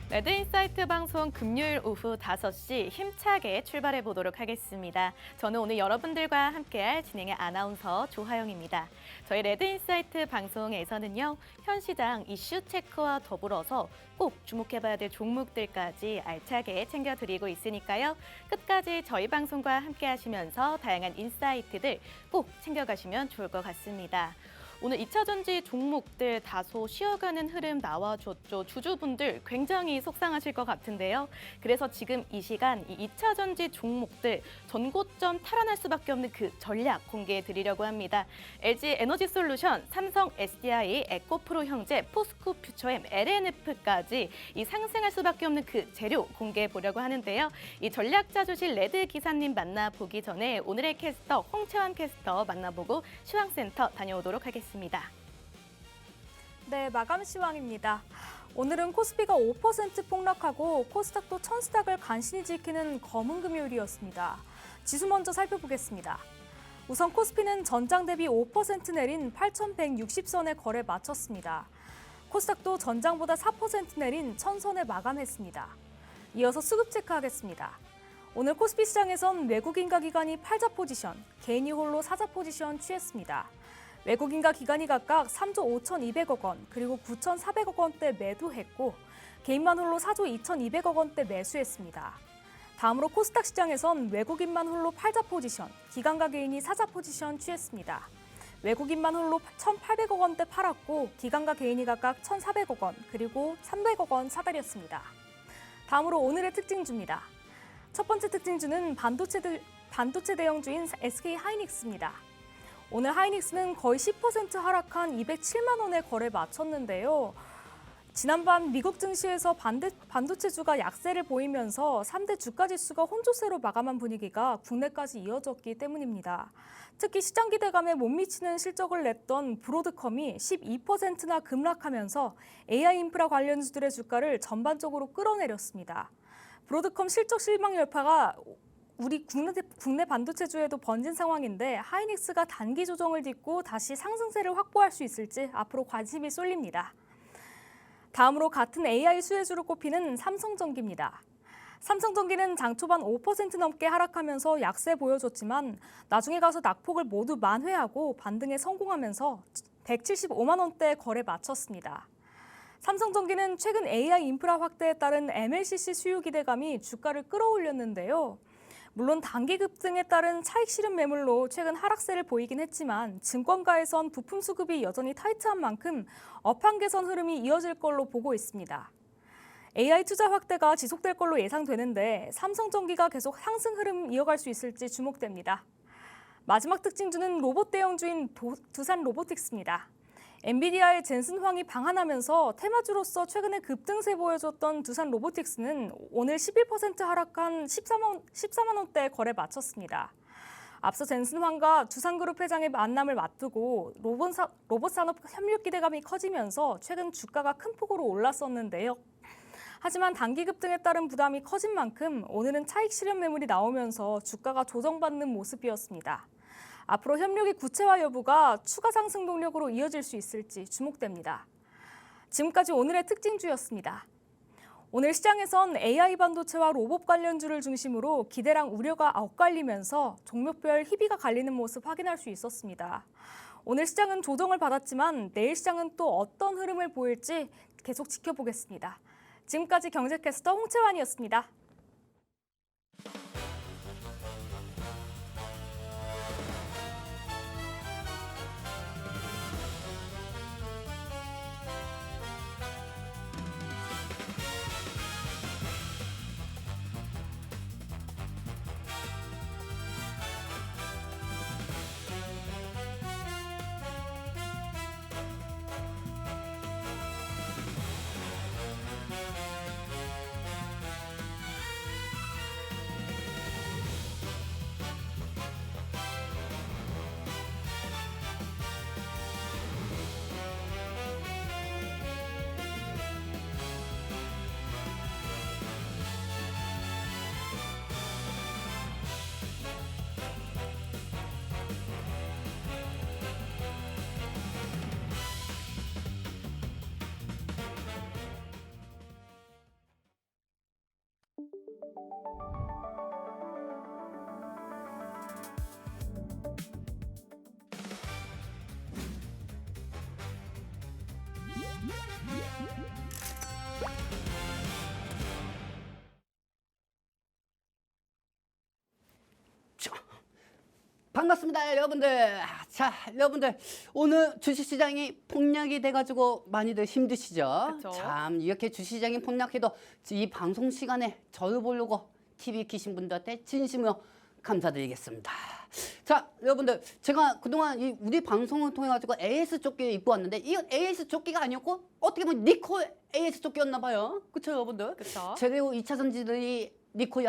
레드인사이트 방송 금요일 오후 5시 힘차게 출발해 보도록 하겠습니다. 저는 오늘 여러분들과 함께할 진행의 아나운서 조하영입니다. 저희 레드인사이트 방송에서는요, 현 시장 이슈 체크와 더불어서 꼭 주목해봐야 될 종목들까지 알차게 챙겨드리고 있으니까요. 끝까지 저희 방송과 함께 하시면서 다양한 인사이트들 꼭 챙겨가시면 좋을 것 같습니다. 오늘 2차 전지 종목들 다소 쉬어가는 흐름 나와줬죠. 주주분들 굉장히 속상하실 것 같은데요. 그래서 지금 이 시간 이 2차 전지 종목들 전고점 탈환할 수밖에 없는 그 전략 공개해 드리려고 합니다. LG 에너지솔루션, 삼성 SDI, 에코프로 형제, 포스코 퓨처엠, LNF까지 이 상승할 수밖에 없는 그 재료 공개해 보려고 하는데요. 이 전략자 주실 레드 기사님 만나보기 전에 오늘의 캐스터 홍채환 캐스터 만나보고 시황센터 다녀오도록 하겠습니다. 네, 마감 시황입니다. 오늘은 코스피가 5% 폭락하고 코스닥도 1000스닥을 간신히 지키는 검은 금요일이었습니다. 지수 먼저 살펴보겠습니다. 우선 코스피는 전장 대비 5% 내린 8,160선에 거래 마쳤습니다. 코스닥도 전장보다 4% 내린 1000선에 마감했습니다. 이어서 수급 체크하겠습니다. 오늘 코스피 시장에선 외국인과 기관이 팔자 포지션, 개인이 홀로 사자 포지션 취했습니다. 외국인과 기관이 각각 3조 5,200억 원, 그리고 9,400억 원대 매도했고 개인만 홀로 4조 2,200억 원대 매수했습니다. 다음으로 코스닥 시장에선 외국인만 홀로 팔자 포지션, 기관과 개인이 사자 포지션 취했습니다. 외국인만 홀로 1,800억 원대 팔았고 기관과 개인이 각각 1,400억 원, 그리고 300억 원 사들였습니다. 다음으로 오늘의 특징주입니다. 첫 번째 특징주는 반도체 대형주인 SK 하이닉스입니다. 오늘 하이닉스는 거의 10% 하락한 207만 원에 거래 마쳤는데요. 지난밤 미국 증시에서 반도체주가 약세를 보이면서 3대 주가지수가 혼조세로 마감한 분위기가 국내까지 이어졌기 때문입니다. 특히 시장 기대감에 못 미치는 실적을 냈던 브로드컴이 12%나 급락하면서 AI 인프라 관련주들의 주가를 전반적으로 끌어내렸습니다. 브로드컴 실적 실망 여파가 우리 국내 반도체주에도 번진 상황인데 하이닉스가 단기 조정을 딛고 다시 상승세를 확보할 수 있을지 앞으로 관심이 쏠립니다. 다음으로 같은 AI 수혜주로 꼽히는 삼성전기입니다. 삼성전기는 장 초반 5% 넘게 하락하면서 약세 보여줬지만 나중에 가서 낙폭을 모두 만회하고 반등에 성공하면서 175만 원대에 거래 마쳤습니다. 삼성전기는 최근 AI 인프라 확대에 따른 MLCC 수요 기대감이 주가를 끌어올렸는데요. 물론 단기 급등에 따른 차익 실현 매물로 최근 하락세를 보이긴 했지만 증권가에선 부품 수급이 여전히 타이트한 만큼 업황 개선 흐름이 이어질 걸로 보고 있습니다. AI 투자 확대가 지속될 걸로 예상되는데 삼성전기가 계속 상승 흐름 이어갈 수 있을지 주목됩니다. 마지막 특징주는 로봇 대형주인 두산 로보틱스입니다. 엔비디아의 젠슨 황이 방한하면서 테마주로서 최근에 급등세 보여줬던 두산 로보틱스는 오늘 11% 하락한 14만 원대에 거래 마쳤습니다. 앞서 젠슨 황과 두산그룹 회장의 만남을 맞두고 로봇 산업 협력 기대감이 커지면서 최근 주가가 큰 폭으로 올랐었는데요. 하지만 단기 급등에 따른 부담이 커진 만큼 오늘은 차익 실현 매물이 나오면서 주가가 조정받는 모습이었습니다. 앞으로 협력의 구체화 여부가 추가 상승 동력으로 이어질 수 있을지 주목됩니다. 지금까지 오늘의 특징주였습니다. 오늘 시장에선 AI 반도체와 로봇 관련주를 중심으로 기대랑 우려가 엇갈리면서 종목별 희비가 갈리는 모습 확인할 수 있었습니다. 오늘 시장은 조정을 받았지만 내일 시장은 또 어떤 흐름을 보일지 계속 지켜보겠습니다. 지금까지 경제캐스터 홍채환이었습니다. 반갑습니다, 여러분들. 자, 여러분들 오늘 주식시장이 폭락이 돼가지고 많이들 힘드시죠? 그쵸. 참 이렇게 주식시장이 폭락해도 이 방송 시간에 저를 보려고 TV 키신 분들한테 진심으로 감사드리겠습니다. 자, 여러분들 제가 그동안 우리 방송을 통해 가지고 AS 조끼를 입고 왔는데 이건 AS 조끼가 아니었고 어떻게 보면 니코 AS 조끼였나 봐요. 그렇죠, 여러분들? 그쵸. 제대로 2차 전지들이 니코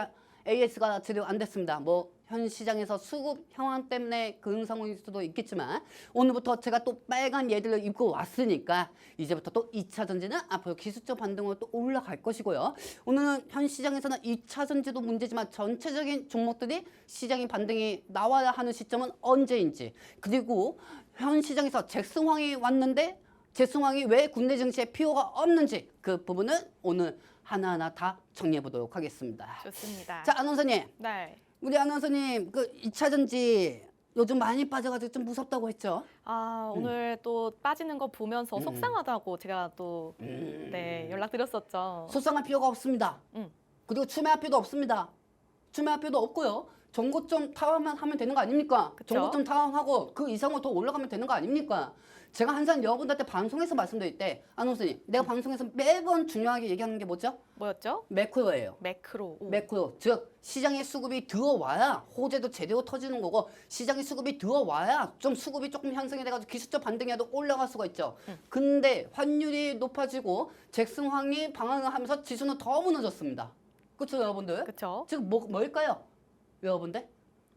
AS가 제대로 안 됐습니다. 뭐 현 시장에서 수급 현황 때문에 그런 상황일 수도 있겠지만 오늘부터 제가 또 빨간 얘들을 입고 왔으니까 이제부터 또 2차 전지는 앞으로 기술적 반등으로 또 올라갈 것이고요. 오늘은 현 시장에서는 2차 전지도 문제지만 전체적인 종목들이 시장의 반등이 나와야 하는 시점은 언제인지, 그리고 현 시장에서 잭슨황이 왔는데 잭슨황이 왜 국내 증시에 필요가 없는지 그 부분은 오늘 하나하나 다 정리해 보도록 하겠습니다. 좋습니다. 자, 아나운서님. 네. 우리 아나운서님 그 2차 전지 요즘 많이 빠져가지고 좀 무섭다고 했죠? 오늘 또 빠지는 거 보면서 속상하다고 제가 또 네, 연락드렸었죠. 속상할 필요가 없습니다. 음. 그리고 추매할 필요도 없습니다. 추매할 필요도 없고요. 정고점 타워만 하면 되는 거 아닙니까? 그쵸? 정고점 타워하고 그 이상으로 더 올라가면 되는 거 아닙니까? 제가 항상 여러분들한테 방송에서 말씀드릴 때 아나운서님 내가 방송에서 매번 중요하게 얘기하는 게 뭐죠? 뭐였죠? 매크로예요. 매크로. 오. 매크로, 즉 시장의 수급이 들어와야 호재도 제대로 터지는 거고 시장의 수급이 들어와야 좀 수급이 조금 형성이 돼가지고 기술적 반등이라도 올라갈 수가 있죠. 근데 환율이 높아지고 잭슨황이 방황을 하면서 지수는 더 무너졌습니다. 그렇죠, 여러분들? 그쵸. 즉 뭘까요, 여러분들?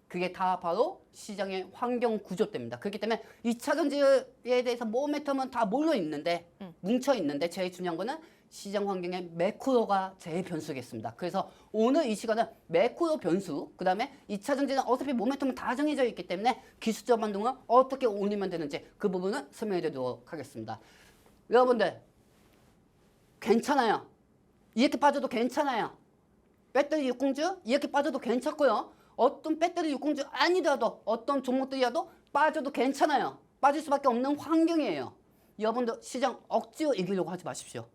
그게 다 바로 시장의 환경 구조 때문입니다. 그렇기 때문에 2차 전지에 대해서 모멘텀은 다 몰려 있는데 뭉쳐 있는데 제일 중요한 거는 시장 환경의 매크로가 제일 변수겠습니다. 그래서 오늘 이 시간은 매크로 변수, 그 다음에 2차 전지는 어차피 모멘텀은 다 정해져 있기 때문에 기술적 반등을 어떻게 올리면 되는지 그 부분은 설명해 드리도록 하겠습니다. 여러분들 괜찮아요. 이렇게 빠져도 괜찮아요. 배터리 육공주 이렇게 빠져도 괜찮고요. 어떤 배터리 육공주 아니더라도 어떤 종목들이라도 빠져도 괜찮아요. 빠질 수밖에 없는 환경이에요. 여러분들 시장 억지로 이기려고 하지 마십시오.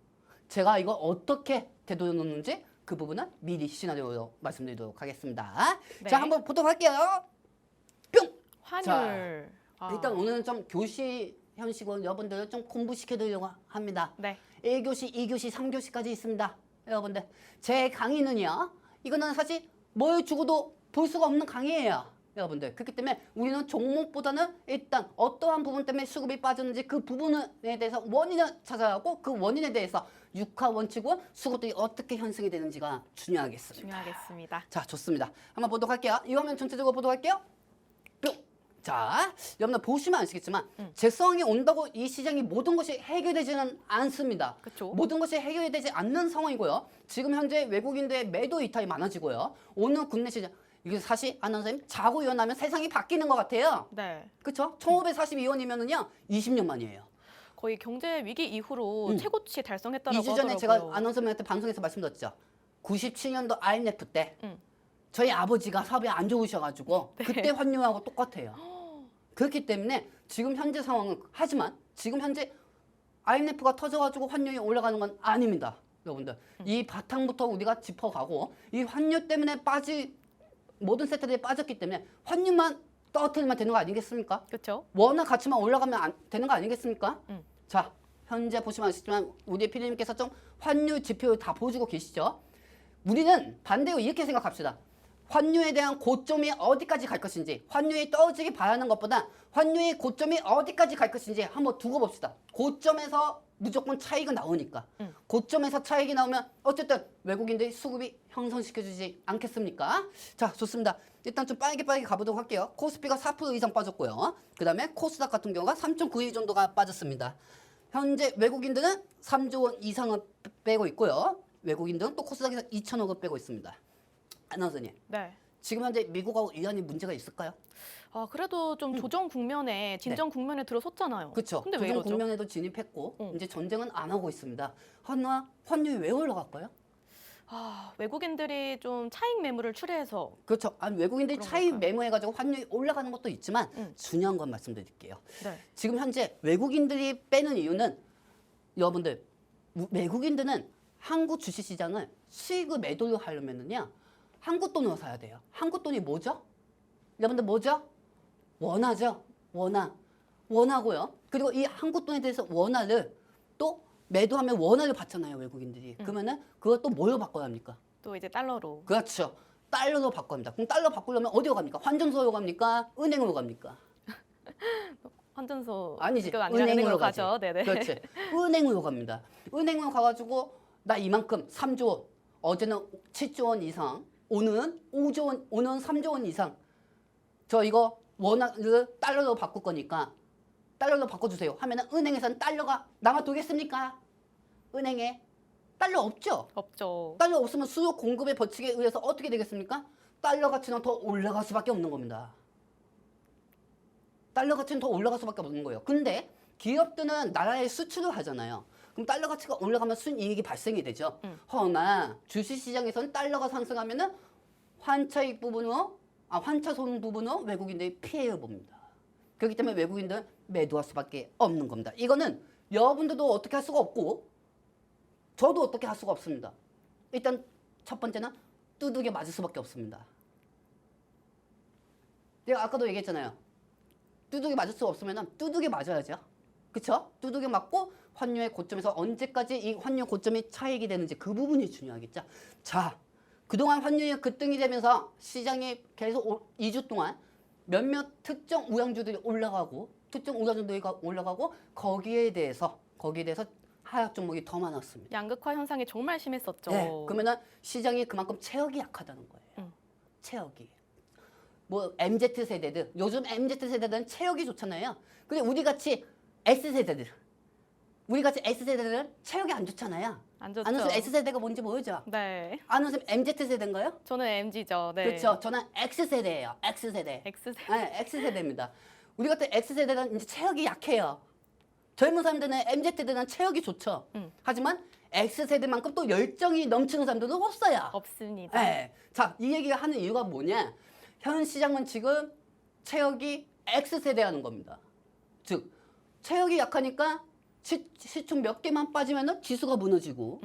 제가 이거 어떻게 되돌려놓는지 그 부분은 미리 시나리오로 말씀드리도록 하겠습니다. 네. 자, 한번 보도록 할게요. 뿅! 환율. 일단 오늘은 좀 교시 형식으로 여러분들을 좀 공부시켜드리려고 합니다. 네. 1교시, 2교시, 3교시까지 있습니다. 여러분들 제 강의는요, 이거는 사실 뭘 주고도 볼 수가 없는 강의예요. 여러분들 그렇기 때문에 우리는 종목보다는 일단 어떠한 부분 때문에 수급이 빠졌는지 그 부분에 대해서 원인을 찾아가고 그 원인에 대해서 육하 원칙과 수급들이 어떻게 형성이 되는지가 중요하겠습니다. 중요하겠습니다. 자, 좋습니다. 한번 보도록 할게요. 이 화면 전체적으로 보도록 할게요. 뿅! 자, 여러분들 보시면 아시겠지만 잭슨황이 온다고 이 시장이 모든 것이 해결되지는 않습니다. 그쵸. 모든 것이 해결이 되지 않는 상황이고요. 지금 현재 외국인들의 매도 이탈이 많아지고요. 오늘 국내 시장 이게 사실 아나운서님 자고 일어나면 세상이 바뀌는 것 같아요. 네. 그렇죠? 1542원이면은요 20년 만이에요. 거의 경제 위기 이후로 최고치 달성했다고 2주 하더라고요. 전에 제가 아나운서님한테 방송에서 말씀드렸죠. 97년도 IMF 때 저희 아버지가 사업이 안 좋으셔가지고 네. 그때 환율하고 똑같아요. 그렇기 때문에 지금 현재 상황은 하지만 지금 현재 IMF가 터져가지고 환율이 올라가는 건 아닙니다. 여러분들 이 바탕부터 우리가 짚어가고 이 환율 때문에 모든 세트들이 빠졌기 때문에 환율만 떨어뜨리면 되는 거 아니겠습니까? 그렇죠. 원화 가치만 올라가면 되는 거 아니겠습니까? 자, 현재 보시면 아시지만 우리 PD님께서 좀 환율 지표를 다 보여주고 계시죠? 우리는 반대로 이렇게 생각합시다. 환율에 대한 고점이 어디까지 갈 것인지, 환율이 떨어지기 바라는 것보다 환율의 고점이 어디까지 갈 것인지 한번 두고 봅시다. 고점에서 무조건 차익이 나오니까. 고점에서 차익이 나오면 어쨌든 외국인들이 수급이 형성시켜주지 않겠습니까? 자, 좋습니다. 일단 좀 빠르게 가보도록 할게요. 코스피가 4% 이상 빠졌고요. 그 다음에 코스닥 같은 경우가 3.92 정도가 빠졌습니다. 현재 외국인들은 3조 원 이상을 빼고 있고요. 외국인들은 또 코스닥에서 2천억을 빼고 있습니다. 아나운서님, 네. 지금 현재 미국하고 이란이 문제가 있을까요? 그래도 좀 조정 국면에 진정 국면에 들어섰잖아요. 그렇죠. 근데 왜 조정 이러죠? 국면에도 진입했고 이제 전쟁은 안 하고 있습니다. 하나 환율이 왜 올라갈까요? 외국인들이 좀 차익 매물을 추리해서 그렇죠. 아니 외국인들이 그런 차익 걸까요? 매모해가지고 환율이 올라가는 것도 있지만 중요한 건 말씀드릴게요. 네. 지금 현재 외국인들이 빼는 이유는 여러분들 외국인들은 한국 주식시장을 수익을 매도를 하려면은요 한국 돈으로 사야 돼요. 한국 돈이 뭐죠? 여러분들 뭐죠? 원화죠. 원화고요. 그리고 이 한국 돈에 대해서 원화를 또 매도하면 원화를 받잖아요, 외국인들이. 그러면은 그걸 또 뭘로 바꿔야 합니까? 또 이제 달러로. 그렇죠. 달러로 바꿔야 합니다. 그럼 달러 바꾸려면 어디로 갑니까? 환전소로 갑니까? 은행으로 갑니까? 환전소 아니지. 그거 아니라 은행으로 은행으로 가지. 가죠. 네네. 그렇지. 은행으로 갑니다. 은행으로 가가지고 나 이만큼 3조 원, 어제는 7조 원 이상, 오늘은 5조 원, 오늘은 3조 원 이상. 저 이거 원화를 달러로 바꿀 거니까 달러로 바꿔주세요. 하면은 은행에서는 달러가 남아도겠습니까? 은행에 달러 없죠. 없죠. 달러 없으면 수요 공급의 법칙에 의해서 어떻게 되겠습니까? 달러 가치는 더 올라갈 수밖에 없는 겁니다. 달러 가치는 더 올라갈 수밖에 없는 거예요. 근데 기업들은 나라에 수출을 하잖아요. 그럼 달러 가치가 올라가면 순이익이 발생이 되죠. 허나 주식시장에서는 달러가 상승하면은 환차익 부분으로, 환차손 부분으로 외국인들이 피해를 봅니다. 그렇기 때문에 외국인들은 매도할 수밖에 없는 겁니다. 이거는 여러분들도 어떻게 할 수가 없고 저도 어떻게 할 수가 없습니다. 일단 첫 번째는 두둑에 맞을 수밖에 없습니다. 내가 아까도 얘기했잖아요. 두둑에 맞을 수 없으면 두둑에 맞아야죠. 그쵸? 두둑에 맞고 환율의 고점에서 언제까지 이 환율 고점이 차익이 되는지 그 부분이 중요하겠죠. 자, 그동안 환율이 급등이 되면서 시장이 계속 2주 동안 몇몇 특정 우량주들이 올라가고 거기에 대해서 하락 종목이 더 많았습니다. 양극화 현상이 정말 심했었죠. 네, 그러면은 시장이 그만큼 체력이 약하다는 거예요. 체력이. 뭐 MZ 세대들, 요즘 MZ 세대들은 체력이 좋잖아요. 근데 우리 같이 S세대들은 체력이 안 좋잖아요. 안 좋죠. 아는 S세대가 뭔지 모르죠? 네. 아는 선생님 MZ 세대인가요? 저는 MG죠. 네. 그렇죠. 저는 X세대예요. X세대. X세. 네, X세대입니다. 우리 같은 X세대는 이제 체력이 약해요. 젊은 사람들은 MZ세대는 체력이 좋죠. 하지만 X세대만큼 또 열정이 넘치는 사람들은 없어요. 없습니다. 네. 자, 이 얘기가 하는 이유가 뭐냐? 현 시장은 지금 체력이 X세대 하는 겁니다. 즉, 체력이 약하니까 시총 몇 개만 빠지면 지수가 무너지고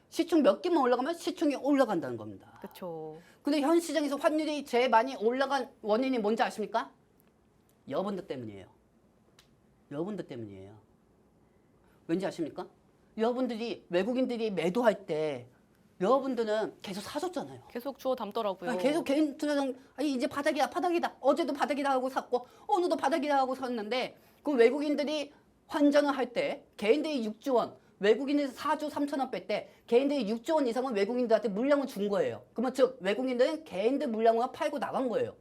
시총 몇 개만 올라가면 시총이 올라간다는 겁니다. 그렇죠. 근데 현 시장에서 환율이 제일 많이 올라간 원인이 뭔지 아십니까? 여러분들 때문이에요. 여러분들 때문이에요. 왠지 아십니까? 여러분들이 외국인들이 매도할 때 여러분들은 계속 사줬잖아요. 계속 주워 담더라고요. 계속 개인 투자장 이제 바닥이다. 어제도 바닥이다 하고 샀고 오늘도 바닥이다 하고 샀는데 그 외국인들이 환전을 할 때 개인들이 6조 원, 외국인들이 4조 3천억 뺄 때 개인들이 6조 원 이상은 외국인들한테 물량을 준 거예요. 그러면 즉 외국인들은 개인들 물량을 팔고 나간 거예요.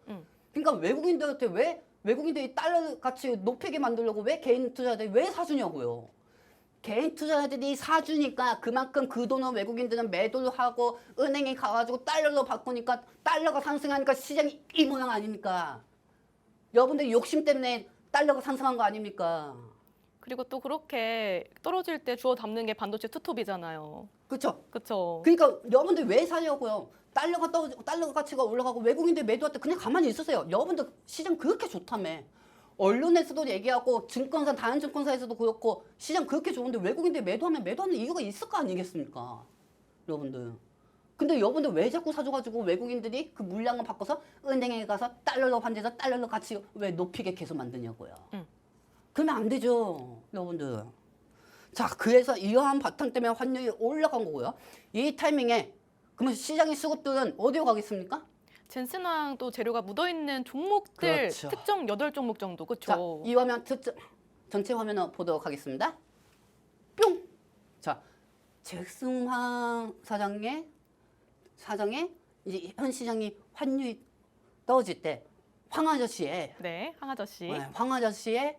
그러니까 외국인들한테 왜 외국인들이 달러 가치 높이게 만들려고 왜 개인 투자자들이 왜 사주냐고요. 개인 투자자들이 사주니까 그만큼 그 돈을 외국인들은 매도를 하고 은행에 가가지고 달러로 바꾸니까 달러가 상승하니까 시장이 이 모양 아닙니까? 여러분들 욕심 때문에 달러가 상승한 거 아닙니까? 그리고 또 그렇게 떨어질 때 주워 담는 게 반도체 투톱이잖아요. 그렇죠? 그렇죠. 그러니까 여러분들 왜 사려고요? 달러가 떨어지고 달러 가치가 올라가고 외국인들 매도할 때 그냥 가만히 있으세요. 여러분들 시장 그렇게 좋다며. 언론에서도 얘기하고 증권사 다른 증권사에서도 그렇고 시장 그렇게 좋은데 외국인들 매도하면 매도하는 이유가 있을 거 아니겠습니까? 여러분들. 근데 여러분들 왜 자꾸 사줘가지고 외국인들이 그 물량을 바꿔서 은행에 가서 달러로 환전해서 달러로 가치 왜 높이게 계속 만드냐고요. 그러면 안 되죠, 여러분들. 자, 그래서 이러한 바탕 때문에 환율이 올라간 거고요. 이 타이밍에 그러면 시장의 수급들은 어디로 가겠습니까? 젠슨왕 또 재료가 묻어있는 종목들 그렇죠. 특정 8종목 정도. 자, 그렇죠. 이 화면 전체 화면을 보도록 하겠습니다. 뿅! 자, 잭슨황 사장의 이제 현 시장이 환율이 떨어질 때 황 아저씨의 네, 황 아저씨. 황 아저씨의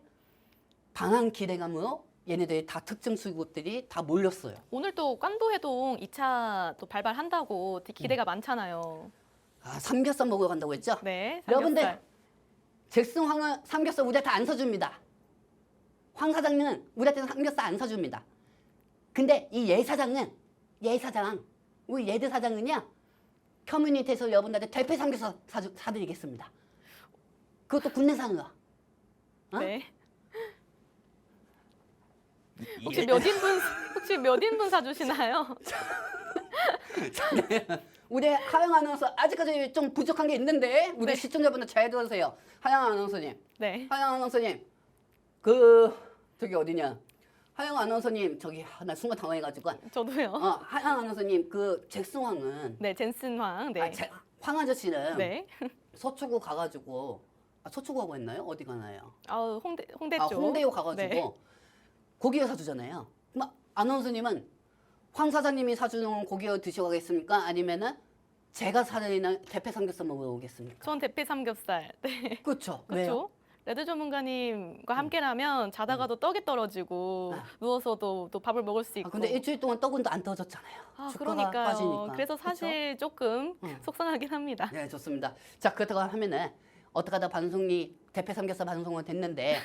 강한 기대감으로 얘네들이 다 특정 수급들이 다 몰렸어요. 오늘 또 깐도해동 2차 또 발발한다고 기대가 많잖아요. 아, 삼겹살 먹으러 간다고 했죠? 네, 여러분들 삼겹살. 잭슨황은 삼겹살 우리한테 안 사줍니다. 황 사장님은 우리한테 삼겹살 안 사줍니다. 근데 이 예 사장, 우리 예드 사장은요, 커뮤니티에서 여러분들한테 대패 삼겹살 사드리겠습니다. 그것도 국내산으로. 어? 네. 혹시 몇 인분 사주시나요? 우리 하영 아나운서 아직까지 좀 부족한 게 있는데 우리 네. 시청자분들 잘 들어주세요. 하영 아나운서님, 네. 하영 아나운서님, 저기 어디냐? 하영 아나운서님 저기 나 순간 당황해가지고 저도요. 하영 아나운서님 잭스왕은 네, 젠슨황. 네. 황 아저씨는 네. 서초구 가가지고 서초구하고 했나요? 어디 가나요? 홍대 쪽. 홍대요 가가지고 네. 고기를 사주잖아요. 그럼 아나운서님은 황 사장님이 사주는 고기를 드시고 가겠습니까? 아니면은 제가 사드리는 대패 삼겹살 먹으러 오겠습니까? 전 대패 삼겹살. 네. 그렇죠. 왜요? 그렇죠. 레드 전문가님과 함께라면 자다가도 떡이 떨어지고 누워서도 또 밥을 먹을 수 있고. 근데 일주일 동안 떡은 안 떨어졌잖아요. 주가가 그러니까요. 빠지니까. 그래서 사실 조금 속상하긴 합니다. 네, 좋습니다. 자, 그렇다고 하면은 어떻게 하다 방송이 대패 삼겹살 방송은 됐는데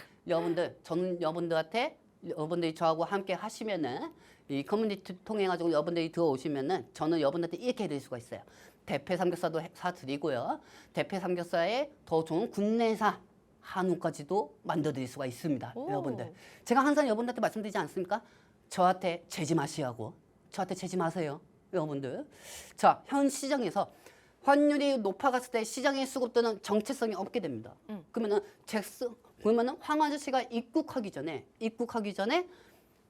저는 여러분들이 저하고 함께 하시면은 이 커뮤니티 통해 가지고 여러분들이 들어오시면은 저는 여러분들한테 이렇게 해드릴 수가 있어요. 대패 삼겹살도 사드리고요. 대패 삼겹살에 더 좋은 국내산 한우까지도 만들어드릴 수가 있습니다. 오. 여러분들. 제가 항상 여러분들한테 말씀드리지 않습니까? 저한테 재지 마시라고. 저한테 재지 마세요. 여러분들. 자, 현 시장에서 환율이 높아갔을 때 시장의 수급들은 정체성이 없게 됩니다. 그러면은 황 아저씨가 입국하기 전에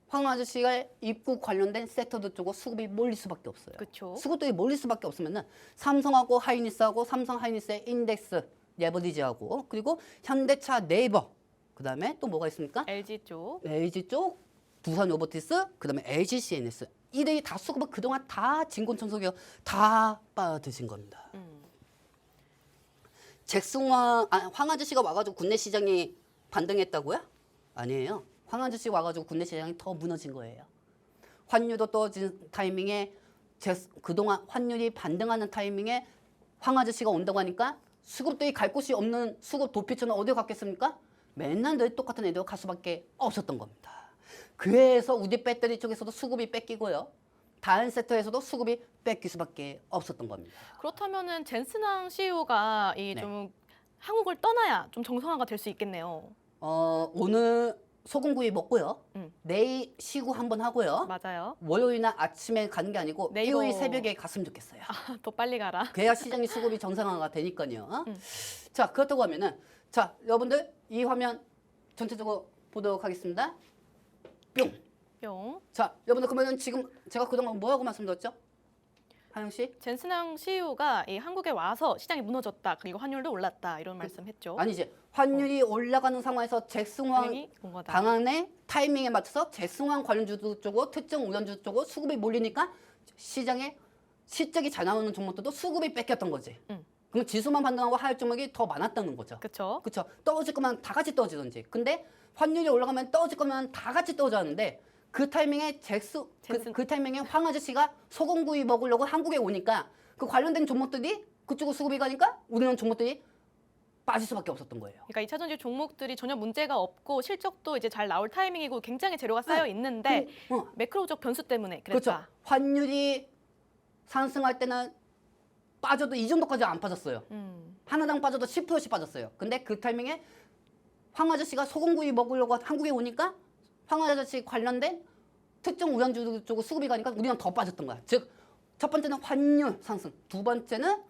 황 아저씨가 입국 관련된 섹터들 쪽으로 수급이 몰릴 수밖에 없어요. 그렇죠. 수급들이 몰릴 수밖에 없으면은 삼성하고 하이닉스하고 삼성 하이닉스의 인덱스 레버리지하고 그리고 현대차 네이버 그다음에 또 뭐가 있습니까? LG 쪽. LG 쪽 두산 로보티스 그다음에 LG CNS 이들이 다 수급을 그동안 다 진곤청소기가 다 빠드신 겁니다. 황 아저씨가 와가지고 국내 시장이 반등했다고요? 아니에요. 황 아저씨 와가지고 국내 시장이 더 무너진 거예요. 환율도 떨어진 타이밍에 그동안 환율이 반등하는 타이밍에 황 아저씨가 온다고 하니까 수급들이 갈 곳이 없는 수급 도피처는 어디 갔겠습니까? 맨날 늘 똑같은 애들 갈 수밖에 없었던 겁니다. 그래서 우리 배터리 쪽에서도 수급이 뺏기고요. 다른 섹터에서도 수급이 뺏길 수밖에 없었던 겁니다. 그렇다면은 젠슨황 CEO가 좀 한국을 떠나야 좀 정상화가 될 수 있겠네요. 오늘 소금구이 먹고요. 내일 시구 한번 하고요. 맞아요. 월요일날 아침에 가는 게 아니고 네이버. 일요일 새벽에 갔으면 좋겠어요. 더 빨리 가라. 그래야 시장의 수급이 정상화가 되니까요. 자, 그렇다고 하면은 자, 여러분들 이 화면 전체적으로 보도록 하겠습니다. 뿅. 뿅. 자, 여러분들 그러면은 지금 제가 그동안 뭐라고 말씀드렸죠? 하영 씨? 젠슨황 CEO가 이 한국에 와서 시장이 무너졌다. 그리고 환율도 올랐다. 이런 말씀했죠. 아니지. 환율이 올라가는 상황에서 잭스황 분위기 온 거다. 방안의 타이밍에 맞춰서 잭스황 관련주 쪽으로 특정 우연주 쪽으로 수급이 몰리니까 시장에 실적이 잘 나오는 종목들도 수급이 뺏겼던 거지. 그럼 지수만 반등하고 하락 종목이 더 많았다는 거죠. 그렇죠. 그렇죠. 떨어질 거면 다 같이 떨어지던지. 근데 환율이 올라가면 떨어질 거면 다 같이 떨어졌는데 그 타이밍에 그 타이밍에 황 아저씨가 소금구이 먹으려고 한국에 오니까 그 관련된 종목들이 그쪽으로 수급이 가니까 우리는 종목들이 빠질 수밖에 없었던 거예요. 그러니까 2차 전지 종목들이 전혀 문제가 없고 실적도 이제 잘 나올 타이밍이고 굉장히 재료가 쌓여 있는데 매크로적 변수 때문에 그랬다. 그렇죠. 환율이 상승할 때는 빠져도 이 정도까지 안 빠졌어요. 하나당 빠져도 10%씩 빠졌어요. 근데 그 타이밍에 황 아저씨가 소금구이 먹으려고 한국에 오니까 황 아저씨 관련된 특정 우량주 쪽으로 수급이 가니까 우리는 더 빠졌던 거야. 즉, 첫 번째는 환율 상승, 두 번째는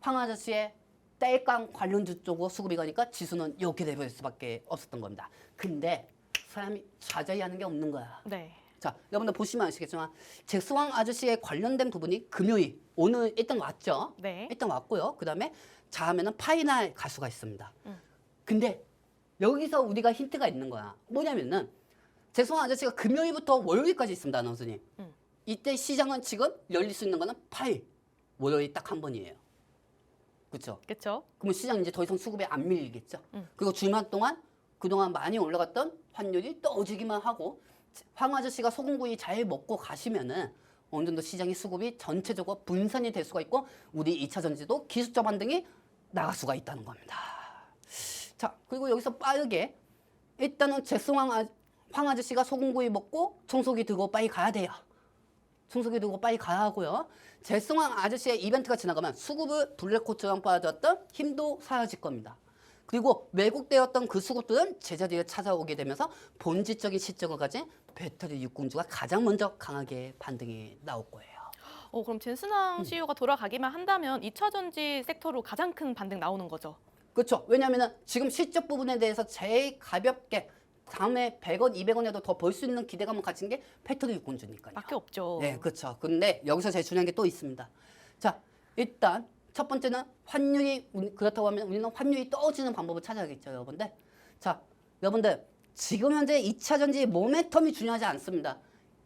황 아저씨의 땔감 관련주 쪽으로 수급이 가니까 지수는 이렇게 돼버릴 수밖에 없었던 겁니다. 근데 사람이 자세히 하는 게 없는 거야. 네. 자, 여러분들 보시면 아시겠지만 잭스왕 아저씨의 관련된 부분이 금요일, 오늘 일단 왔죠. 네. 일단 왔고요. 그다음에 자하면은 파이널 갈 수가 있습니다. 근데 여기서 우리가 힌트가 있는 거야. 뭐냐면은 잭스왕 아저씨가 금요일부터 월요일까지 있습니다, 아나운서님. 이때 시장은 지금 열릴 수 있는 거는 8일, 월요일 딱 한 번이에요. 그렇죠? 그렇죠. 그러면 시장 이제 더 이상 수급에 안 밀리겠죠. 그리고 주말 동안 그동안 많이 올라갔던 환율이 떨어지기만 하고 황 아저씨가 소금구이 잘 먹고 가시면은 어느 정도 시장의 수급이 전체적으로 분산이 될 수가 있고 우리 2차 전지도 기술적 반등이 나갈 수가 있다는 겁니다. 자, 그리고 여기서 빠르게 일단은 황 아저씨가 소금구이 먹고 청소기 들고 빨리 가야 돼요. 청소기 들고 빨리 가야 하고요. 잭스왕 아저씨의 이벤트가 지나가면 수급을 블랙호처럼 빠졌던 힘도 사라질 겁니다. 그리고 왜곡되었던 그 수급들은 제자리에 찾아오게 되면서 본질적인 실적을 가진 배터리 육공주가 가장 먼저 강하게 반등이 나올 거예요. 그럼 젠슨왕 CEO가 돌아가기만 한다면 2차 전지 섹터로 가장 큰 반등 나오는 거죠. 그렇죠. 왜냐하면 지금 실적 부분에 대해서 제일 가볍게 다음에 100원, 200원에도 더 벌 수 있는 기대감을 가진 게 배터리 유공주니까요. 밖에 없죠. 네, 그렇죠. 근데 여기서 제일 중요한 게 또 있습니다. 자, 일단 첫 번째는 환율이 그렇다고 하면 우리는 환율이 떨어지는 방법을 찾아야겠죠, 여러분들. 자, 여러분들 지금 현재 2차 전지 모멘텀이 중요하지 않습니다.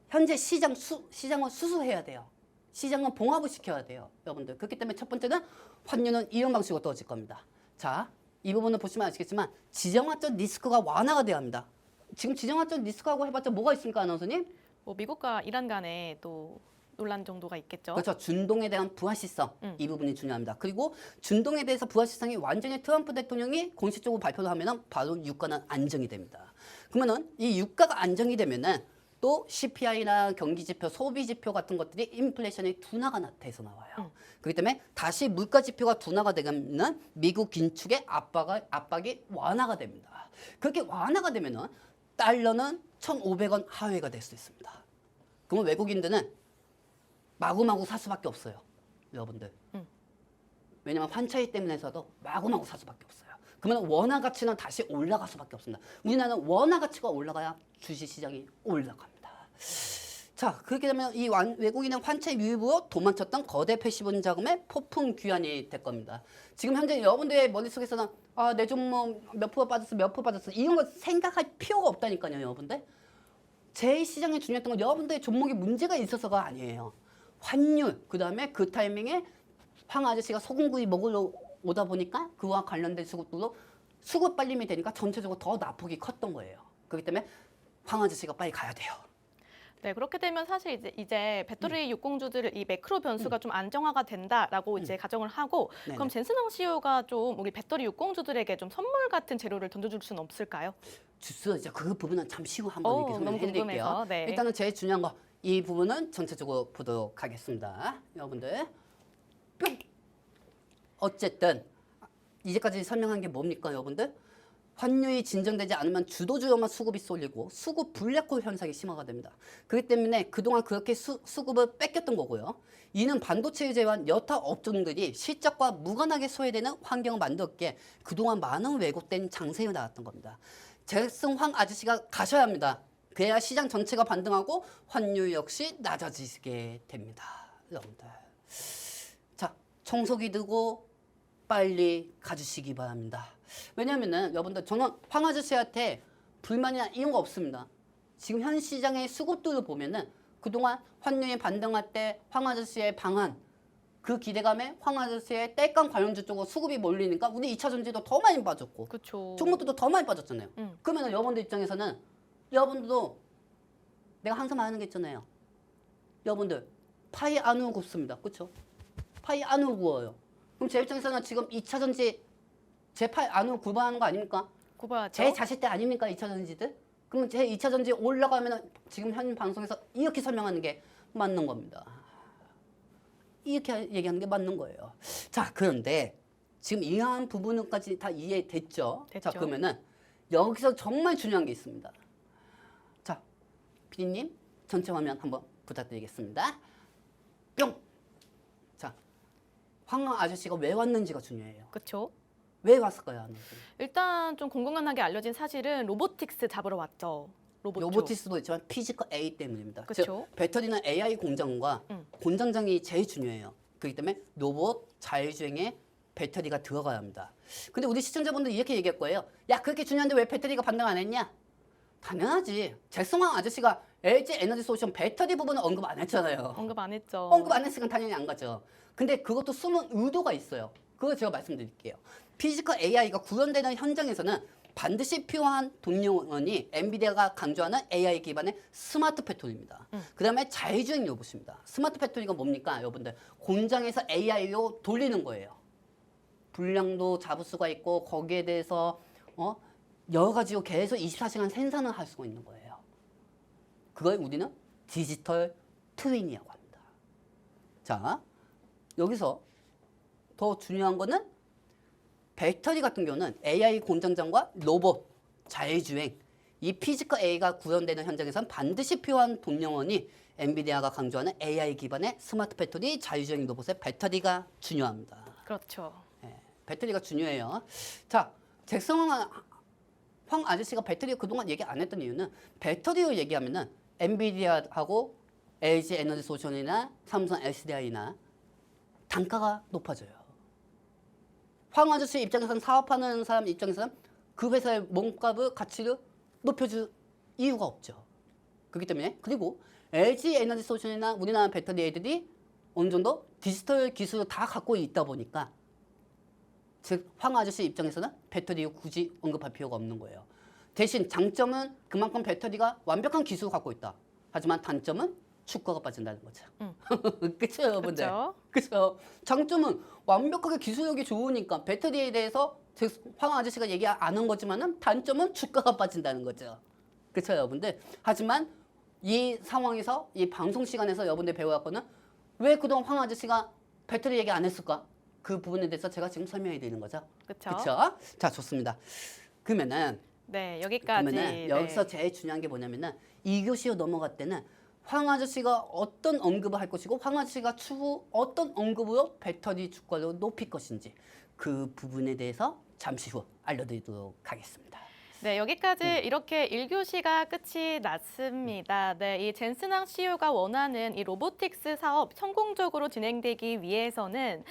현재 시장을 수수해야 돼요. 시장은 봉합을 시켜야 돼요, 여러분들. 그렇기 때문에 첫 번째는 환율은 이런 방식으로 떨어질 겁니다. 자, 이 부분을 보시면 아시겠지만 지정학적 리스크가 완화가 돼야 합니다. 지금 지정학적 리스크하고 해봤자 뭐가 있습니까, 아나운서님? 미국과 이란 간에 또 논란 정도가 있겠죠. 그렇죠. 준동에 대한 불확실성 이 부분이 중요합니다. 그리고 준동에 대해서 불확실성이 완전히 트럼프 대통령이 공식적으로 발표를 하면은 바로 유가는 안정이 됩니다. 그러면은 이 유가가 안정이 되면은 또 CPI나 경기지표, 소비지표 같은 것들이 인플레이션이 둔화가 돼서 나와요. 그렇기 때문에 다시 물가지표가 둔화가 되면 미국 긴축의 압박이 완화가 됩니다. 그렇게 완화가 되면은 달러는 1,500원 하회가 될 수 있습니다. 그러면 외국인들은 마구마구 살 수밖에 없어요, 여러분들. 왜냐면 환차익 때문에서도 마구마구 살 수밖에 없어요. 그러면 원화 가치는 다시 올라갈 수밖에 없습니다. 우리나라는 원화 가치가 올라가야 주식시장이 올라갑니다. 자, 그렇게 되면 이 외국인의 환차 유입으로 도망쳤던 거대 패시브 자금의 폭풍 귀환이 될 겁니다. 지금 현재 여러분들의 머릿속에서는 내 종목 몇 프로 빠졌어, 몇 프로 빠졌어 이런 거 생각할 필요가 없다니까요, 여러분들. 제 시장에 중요했던 건 여러분들의 종목에 문제가 있어서가 아니에요. 환율, 그 다음에 그 타이밍에 황 아저씨가 소금구이 먹으러 오다 보니까 그와 관련된 수급도 수급 빨림이 되니까 전체적으로 더 낙폭이 컸던 거예요. 그렇기 때문에 황 아저씨가 빨리 가야 돼요. 네, 그렇게 되면 사실 이제 배터리 유공주들 이 매크로 변수가 좀 안정화가 된다라고 이제 가정을 하고 네네. 그럼 젠슨왕 CEO가 좀 우리 배터리 유공주들에게 좀 선물 같은 재료를 던져줄 수는 없을까요? 주스 이제 그 부분은 잠시 후 한번 이렇게 너무 설명해드릴게요. 궁금해서, 네. 일단은 제일 중요한 거 이 부분은 전체적으로 보도록 하겠습니다, 여러분들. 뿅. 어쨌든 이제까지 설명한 게 뭡니까, 여러분들? 환율이 진정되지 않으면 주도주로만 수급이 쏠리고 수급 블랙홀 현상이 심화가 됩니다. 그렇기 때문에 그동안 그렇게 수급을 뺏겼던 거고요. 이는 반도체에 제외한 여타 업종들이 실적과 무관하게 소외되는 환경을 만들었기에 그동안 많은 왜곡된 장세가 나왔던 겁니다. 잭슨 황 아저씨가 가셔야 합니다. 그래야 시장 전체가 반등하고 환율 역시 낮아지게 됩니다, 여러분들. 자, 청소기 들고 빨리 가주시기 바랍니다. 왜냐면은 여러분들 저는 황 아저씨한테 불만이나 이런 거 없습니다. 지금 현 시장의 수급들을 보면은 그동안 환율이 반등할 때 황 아저씨의 방안 그 기대감에 황 아저씨의 땔감 관련주 쪽으로 수급이 몰리니까 우리 2차 전지도 더 많이 빠졌고 그렇죠. 종목들도 더 많이 빠졌잖아요. 그러면 여러분들 입장에서는 여러분들도 내가 항상 말하는 게 있잖아요. 여러분들 파이 안으로 굽습니다. 그렇죠? 파이 안으로 구워요. 그럼 제 입장에서는 지금 2차 전지 제 파이 안으로 굽어하는 거 아닙니까? 굽어야죠. 제 자식 때 아닙니까? 2차 전지들? 그러면 제 2차 전지 올라가면 지금 현 방송에서 이렇게 설명하는 게 맞는 겁니다. 이렇게 얘기하는 게 맞는 거예요. 자, 그런데 지금 이러한 부분까지 다 이해됐죠? 됐죠. 자, 그러면은 여기서 정말 중요한 게 있습니다. 자, 피디님 전체 화면 한번 부탁드리겠습니다. 뿅! 자, 황 아저씨가 왜 왔는지가 중요해요. 그렇죠. 왜 왔을까요? 일단 좀 공공연하게 알려진 사실은 로보틱스 잡으러 왔죠. 로보틱스도 있지만 피지컬 A 때문입니다. 그쵸. 즉 배터리는 AI 공장과 공장장이 제일 중요해요. 그렇기 때문에 로봇 자율주행에 배터리가 들어가야 합니다. 근데 우리 시청자분들 이렇게 얘기할 거예요. 야, 그렇게 중요한데 왜 배터리가 반등 안 했냐? 당연하지. 잭성왕 아저씨가 LG 에너지 솔루션 배터리 부분은 언급 안 했잖아요. 언급 안 했죠. 언급 안 했으니까 당연히 안 가죠. 근데 그것도 숨은 의도가 있어요. 그거 제가 말씀드릴게요. 피지컬 AI가 구현되는 현장에서는 반드시 필요한 동력원이 엔비디아가 강조하는 AI 기반의 스마트 팩토리입니다. 그 다음에 자율주행 로봇입니다. 스마트 팩토리가 뭡니까, 여러분들? 공장에서 AI로 돌리는 거예요. 분량도 잡을 수가 있고 거기에 대해서 여러 가지로 계속 24시간 생산을 할 수가 있는 거예요. 그걸 우리는 디지털 트윈이라고 합니다. 자, 여기서 더 중요한 거는 배터리 같은 경우는 AI 공장장과 로봇, 자율주행 이 피지컬 A가 구현되는 현장에선 반드시 필요한 동력원이 엔비디아가 강조하는 AI 기반의 스마트 배터리, 자율주행 로봇의 배터리가 중요합니다. 그렇죠. 배터리가 중요해요. 자, 잭슨 황 아저씨가 배터리 그동안 얘기 안 했던 이유는 배터리로 얘기하면은 엔비디아하고 LG 에너지 솔루션이나 삼성 SDI나 단가가 높아져요. 황 아저씨 입장에서는 사업하는 사람 입장에서는 그 회사의 몸값을 가치를 높여줄 이유가 없죠. 그렇기 때문에 그리고 LG 에너지 솔루션이나 우리나라 배터리 애들이 어느 정도 디지털 기술을 다 갖고 있다 보니까 즉 황 아저씨 입장에서는 배터리 굳이 언급할 필요가 없는 거예요. 대신 장점은 그만큼 배터리가 완벽한 기술을 갖고 있다. 하지만 단점은 주가가 빠진다는 거죠. 그렇죠, 여러분들. 그렇죠. 장점은 완벽하게 기술력이 좋으니까 배터리에 대해서 황 아저씨가 얘기 안 한 거지만은 단점은 주가가 빠진다는 거죠. 그렇죠, 여러분들. 하지만 이 상황에서 이 방송 시간에서 여러분들 배워야 할 거는 왜 그동안 황 아저씨가 배터리 얘기 안 했을까? 그 부분에 대해서 제가 지금 설명해 드리는 거죠. 그렇죠. 자, 좋습니다. 그러면은 네, 여기까지. 네. 여기서 제일 중요한 게 뭐냐면은 2교시로 넘어갈 때는 황 아저씨가 어떤 언급을 할 것이고 황 아저씨가 추후 어떤 언급으로 배터리 주가를 높일 것인지 그 부분에 대해서 잠시 후 알려드리도록 하겠습니다. 네, 여기까지 이렇게 1교시가 끝이 났습니다. 네, 이 젠슨왕 CEO가 원하는 이 로보틱스 사업 성공적으로 진행되기 위해서는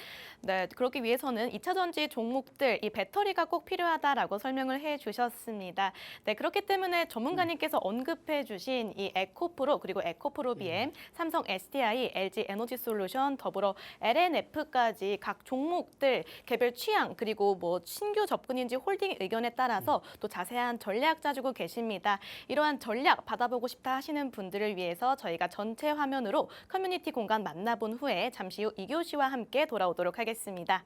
그렇기 위해서는 2차 전지 종목들 이 배터리가 꼭 필요하다라고 설명을 해 주셨습니다. 네, 그렇기 때문에 전문가님께서 언급해 주신 이 에코프로 그리고 에코프로 BM, 삼성 SDI, LG 에너지 솔루션, 더불어 LNF까지 각 종목들 개별 취향 그리고 뭐 신규 접근인지 홀딩 의견에 따라서 또 자세한 전략 짜주고 계십니다. 이러한 전략 받아보고 싶다 하시는 분들을 위해서 저희가 전체 화면으로 커뮤니티 공간 만나본 후에 잠시 후 2교시와 함께 돌아오도록 하겠습니다.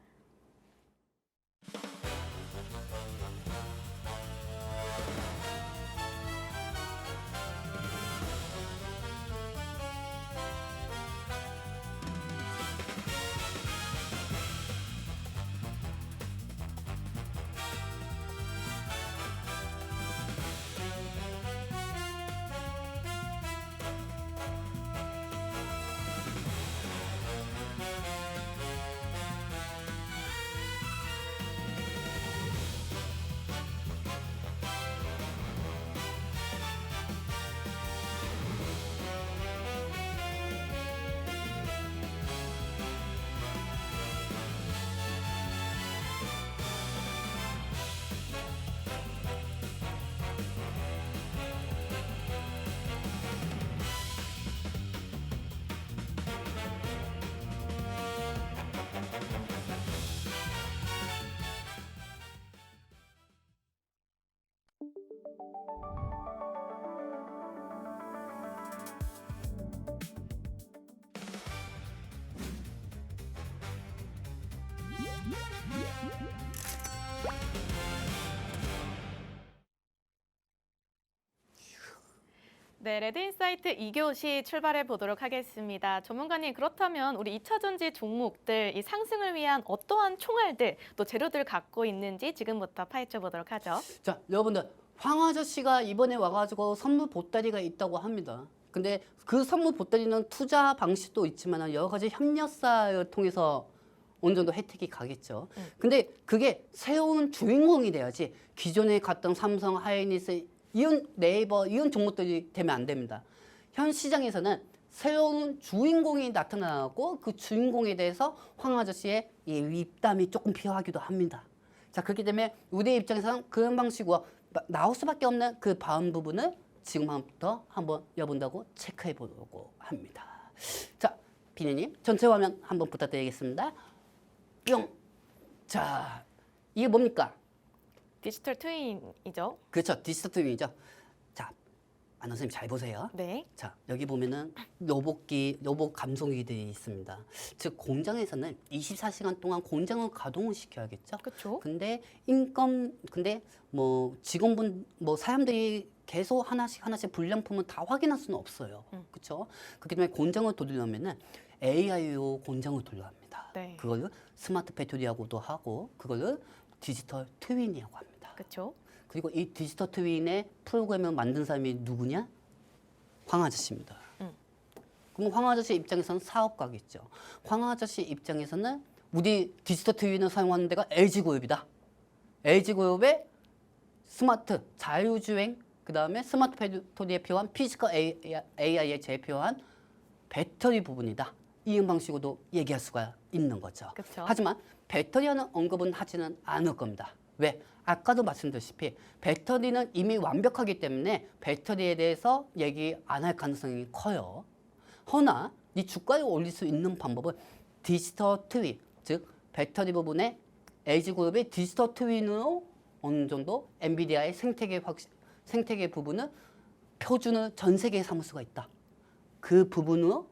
네, 레드인사이트 2교시 출발해 보도록 하겠습니다. 전문가님, 그렇다면 우리 2차 전지 종목들 이 상승을 위한 어떠한 총알들 또 재료들 갖고 있는지 지금부터 파헤쳐 보도록 하죠. 자, 여러분들 황 아저씨가 이번에 와가지고 선물 보따리가 있다고 합니다. 근데 그 선물 보따리는 투자 방식도 있지만 여러 가지 협력사를 통해서 어느 정도 혜택이 가겠죠. 근데 그게 새로운 주인공이 돼야지 기존에 갔던 삼성, 하이닉스, 이런 네이버 이런 종목들이 되면 안 됩니다. 현 시장에서는 새로운 주인공이 나타나고 그 주인공에 대해서 황 아저씨의 이 입담이 조금 필요하기도 합니다. 자, 그렇기 때문에 우리 입장에서는 그런 방식으로 나올 수밖에 없는 그 다음 부분을 지금부터 한번 여러분들하고 체크해 보려고 합니다. 자, 비니님 전체 화면 한번 부탁드리겠습니다. 뿅. 자, 이게 뭡니까? 디지털 트윈이죠. 그렇죠. 디지털 트윈이죠. 자, 아나운서님 잘 보세요. 네. 자, 여기 보면은 로봇 감속기들이 있습니다. 즉 공장에서는 24시간 동안 공장을 가동을 시켜야겠죠. 그렇죠. 근데 뭐 직원분 뭐 사람들이 계속 하나씩 불량품을 다 확인할 수는 없어요. 그렇죠? 그렇기 때문에 공장을 돌리려면은 AI로 공장을 돌려야 합니다. 네. 그걸 스마트 배터리하고도 하고 그걸 디지털 트윈이라고 합니다. 그렇죠. 그리고 이 디지털 트윈의 프로그램을 만든 사람이 누구냐? 황 아저씨입니다. 그럼 황 아저씨 입장에서는 사업가겠죠. 황 아저씨 입장에서는 우리 디지털 트윈을 사용하는 데가 LG그룹이다. LG그룹의 스마트 자율주행, 그 다음에 스마트 팩토리에 필요한 피지컬 AI에 제일 필요한 배터리 부분이다. 이런 방식으로도 얘기할 수가 있는 거죠. 그쵸. 하지만 배터리라는 언급은 하지는 않을 겁니다. 왜? 아까도 말씀드렸다시피 배터리는 이미 완벽하기 때문에 배터리에 대해서 얘기 안 할 가능성이 커요. 허나 이 주가를 올릴 수 있는 방법은 디지털 트윈, 즉 배터리 부분에 LG그룹의 디지털 트윈으로 어느 정도 엔비디아의 생태계 부분을 표준을 전 세계에 삼을 수가 있다. 그 부분으로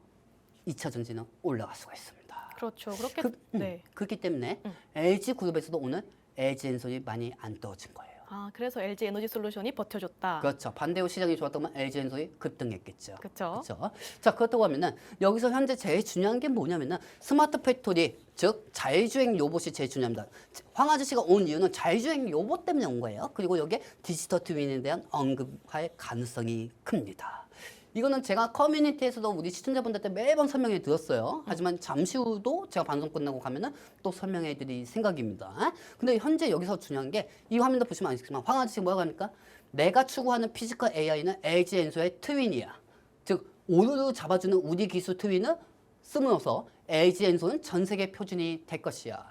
2차 전지는 올라갈 수가 있습니다. 그렇죠. 그렇게 네. 그렇기 때문에 LG그룹에서도 오늘 LG엔솔이 많이 안 떨어진 거예요. 아, 그래서 LG 에너지 솔루션이 버텨줬다. 그렇죠. 반대로 시장이 좋았다면 LG엔솔이 급등했겠죠. 그렇죠. 그렇죠. 자, 그렇다고 하면은 여기서 현재 제일 중요한 게 뭐냐면은 스마트 팩토리, 즉 자율주행 로봇이 제일 중요합니다. 황 아저씨가 온 이유는 자율주행 로봇 때문에 온 거예요. 그리고 여기에 디지털 트윈에 대한 언급할 가능성이 큽니다. 이거는 제가 커뮤니티에서도 우리 시청자분들한테 매번 설명해 드렸어요. 하지만 잠시 후도 제가 방송 끝나고 가면은 또 설명해 드릴 생각입니다. 근데 현재 여기서 중요한 게 이 화면도 보시면 아시겠지만 황 아저씨 뭐라고 합니까? 내가 추구하는 피지컬 AI는 LG엔솔의 트윈이야. 즉 오류를 잡아주는 우리 기술 트윈을 씀으로써 LG엔솔은 전 세계 표준이 될 것이야.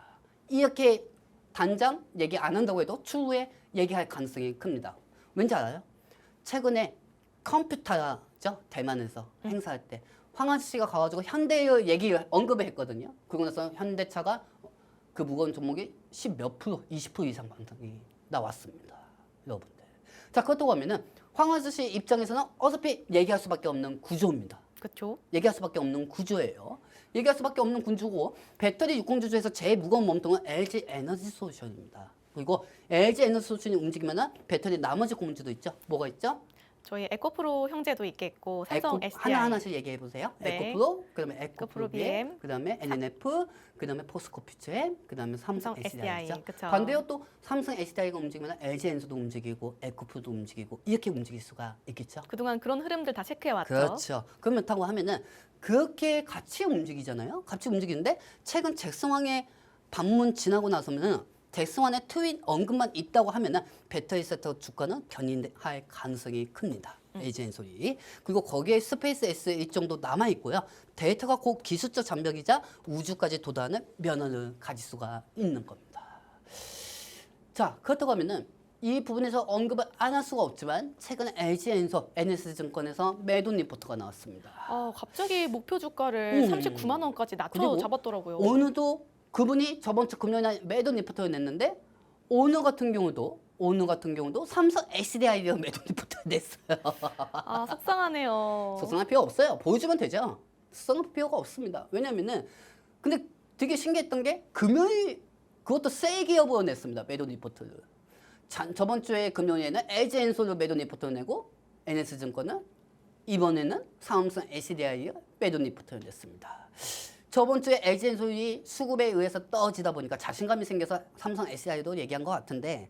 이렇게 단장 얘기 안 한다고 해도 추후에 얘기할 가능성이 큽니다. 왠지 알아요? 최근에 컴퓨터죠, 대만에서 행사할 때 황 아저씨가 가가지고 현대의 언급을 했거든요. 그러고 나서 현대차가 그 무거운 종목이 10몇 프로, 20% 이상 반등이 나왔습니다, 여러분들. 자, 그렇다고 하면은 황 아저씨 입장에서는 어차피 얘기할 수밖에 없는 구조입니다. 그렇죠. 얘기할 수밖에 없는 구조예요. 얘기할 수밖에 없는 구조고 배터리 육공주주에서 제일 무거운 몸통은 LG 에너지 솔루션입니다. 그리고 LG 에너지 솔루션이 움직이면은 배터리 나머지 공주도 있죠. 뭐가 있죠? 저희 에코프로 형제도 있겠고 삼성 SDI 하나하나씩 얘기해 보세요. 네. 에코프로, 그다음에 에코프로 에코프로 BM, BM, 그다음에 NNF, 그다음에 포스코퓨처엠, 그다음에 삼성 SDI, SDI죠. 그쵸. 반대로 또 삼성 SDI가 움직이면 LG엔솔도 움직이고 에코프로도 움직이고 이렇게 움직일 수가 있겠죠. 그동안 그런 흐름들 다 체크해 왔죠. 그렇죠. 그렇다고 하면은 그렇게 같이 움직이잖아요. 같이 움직이는데 최근 잭슨왕의 방문 지나고 나서면은 잭슨왕의 트윈 언급만 있다고 하면은 배터리 섹터 주가는 견인할 가능성이 큽니다. LG엔솔이. 그리고 거기에 스페이스 X 일정도 남아 있고요. 데이터가 곧 기술적 장벽이자 우주까지 도달하는 면허를 가질 수가 있는 겁니다. 자, 그렇다고 하면은 이 부분에서 언급을 안 할 수가 없지만 최근에 LG엔솔, NS증권에서 매도 리포트가 나왔습니다. 갑자기 목표 주가를 39만 원까지 낮춰 그리고 잡았더라고요. 오늘도 그분이 저번 주 금요일에 매도 리포트를 냈는데 오늘 같은 경우도 삼성 SDI로 매도 리포트를 냈어요. 속상하네요. 속상할 필요 없어요. 보여주면 되죠. 속상할 필요가 없습니다. 왜냐면은 근데 되게 신기했던 게 금요일 그것도 세기업으로 냈습니다. 매도 리포트를. 저번 주에 금요일에는 LG엔솔로 매도 리포트를 내고 NS증권은 이번에는 삼성 SDI로 매도 리포트를 냈습니다. 저번 주에 LG엔솔이 수급에 의해서 떨어지다 보니까 자신감이 생겨서 삼성 SDI도 얘기한 것 같은데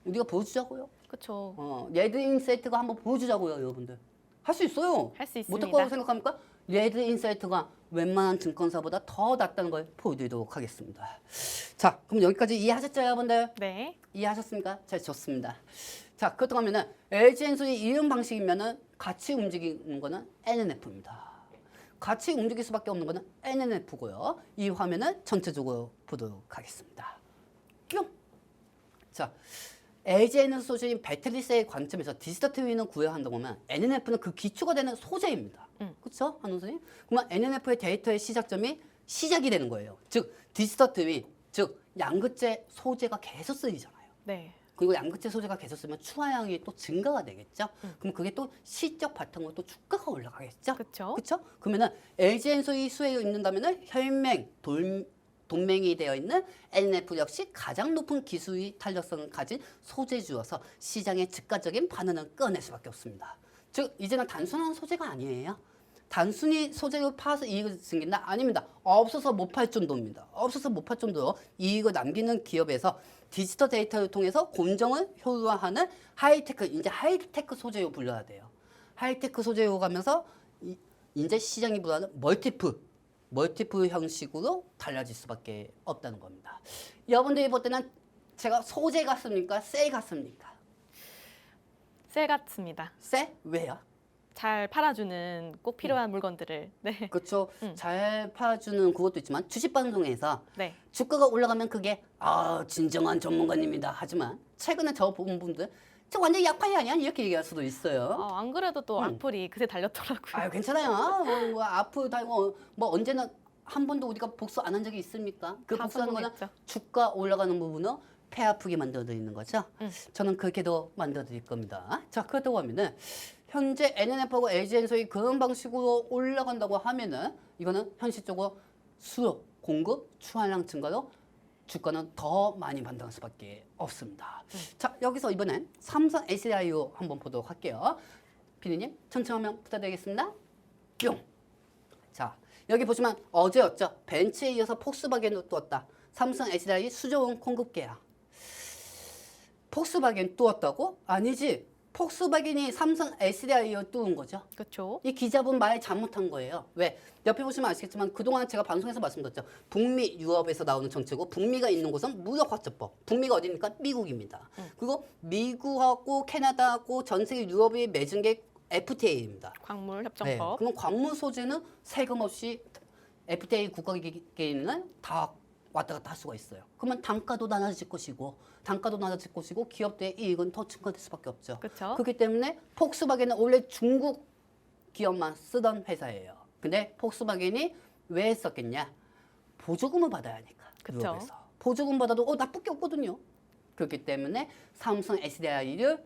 우리가 보여주자고요. 그렇죠. 레드인사이트가 한번 보여주자고요, 여러분들. 할 수 있어요. 할 수 못할 있습니다. 거라고 생각합니까? 레드인사이트가 웬만한 증권사보다 더 낫다는 걸 보여드리도록 하겠습니다. 자, 그럼 여기까지 이해하셨죠, 여러분들? 네. 이해하셨습니까? 잘 좋습니다. 자, 그렇다고 하면은 LG엔솔이 이런 방식이면은 같이 움직이는 거는 NNF입니다. 같이 움직일 수밖에 없는 거는 NNF고요. 이 화면은 전체적으로 보도록 하겠습니다. 뿅! 자, LG에너지 솔루션이 배터리세의 관점에서 디지털 트윈을 구해야 한다고 하면 NNF는 그 기초가 되는 소재입니다. 그렇죠? 한 선생님? 그러면 NNF의 데이터의 시작점이 시작이 되는 거예요. 즉 디지털 트윈, 즉 양극재 소재가 계속 쓰이잖아요. 네. 그리고 양극재 소재가 계속 쓰면 추하량이 또 증가가 되겠죠. 그럼 그게 또 시적 바탕으로 또 주가가 올라가겠죠. 그쵸. 그렇죠? 그러면은 LG엔솔이 수혜를 입는다면은 혈맹, 동맹이 되어 있는 NNF 역시 가장 높은 기술의 탄력성을 가진 소재주여서 시장의 즉각적인 반응을 꺼낼 수밖에 없습니다. 즉 이제는 단순한 소재가 아니에요. 단순히 소재를 파서 이익을 챙긴다? 아닙니다. 없어서 못 팔 정도입니다. 없어서 못 팔 정도로 이익을 남기는 기업에서 디지털 데이터를 통해서 공정을 효율화하는 하이테크, 이제 하이테크 소재로 불러야 돼요. 하이테크 소재로 가면서 이제 시장이 불하는 멀티플 형식으로 달라질 수밖에 없다는 겁니다. 여러분들이 볼 때는 제가 소재 같습니까? 셀 같습니까? 셀 같습니다. 셀? 왜요? 잘 팔아주는 꼭 필요한 물건들을. 네. 그렇죠. 잘 팔아주는 그것도 있지만 주식방송에서 네. 주가가 올라가면 그게 진정한 전문가입니다. 하지만 최근에 저 본 분들 저 완전 약팔이 아니야? 이렇게 얘기할 수도 있어요. 안 그래도 또 악플이 그새 달렸더라고요. 아유 괜찮아요. 뭐 앞으로 달고 뭐 언제나 한 번도 우리가 복수 안 한 적이 있습니까? 그 다 복수하는 거는 성공했죠. 주가 올라가는 부분은 폐 아프게 만들어 드리는 거죠. 저는 그렇게도 만들어 드릴 겁니다. 자 그렇다고 하면은 현재 NNF하고 LG엔솔이 그런 방식으로 올라간다고 하면은 이거는 현실적으로 수요, 공급, 추환량 증가로 주가는 더 많이 반등할 수밖에 없습니다. 자 여기서 이번엔 삼성 SDI로 한번 보도록 할게요. 피디님 천천히 부탁드리겠습니다. 뿅. 자 여기 보시면 어제였죠. 벤츠에 이어서 폭스바겐도 떴다. 삼성 SDI 수조원 공급계야. 폭스바겐 뚜었다고? 아니지. 폭스바겐이 삼성 SDI로 뚜은 거죠. 그렇죠. 이 기자분 말 잘못한 거예요. 왜? 옆에 보시면 아시겠지만 그동안 제가 방송에서 말씀드렸죠. 북미, 유럽에서 나오는 정책이고 북미가 있는 곳은 무역화법법. 북미가 어디입니까? 미국입니다. 그리고 미국하고 캐나다하고 전 세계 유럽이 맺은 게 FTA입니다. 광물 협정법. 그럼 광물 소재는 세금 없이 FTA 국가기관은 다 왔다 갔다 할 수가 있어요. 그러면 단가도 낮아질 것이고 기업들의 이익은 더 증가될 수밖에 없죠. 그렇죠. 그렇기 때문에 폭스바겐은 원래 중국 기업만 쓰던 회사예요. 근데 폭스바겐이 왜 했었겠냐? 보조금을 받아야 하니까. 그쵸. 유럽에서. 보조금 받아도 나쁠 게 없거든요. 그렇기 때문에 삼성 SDI를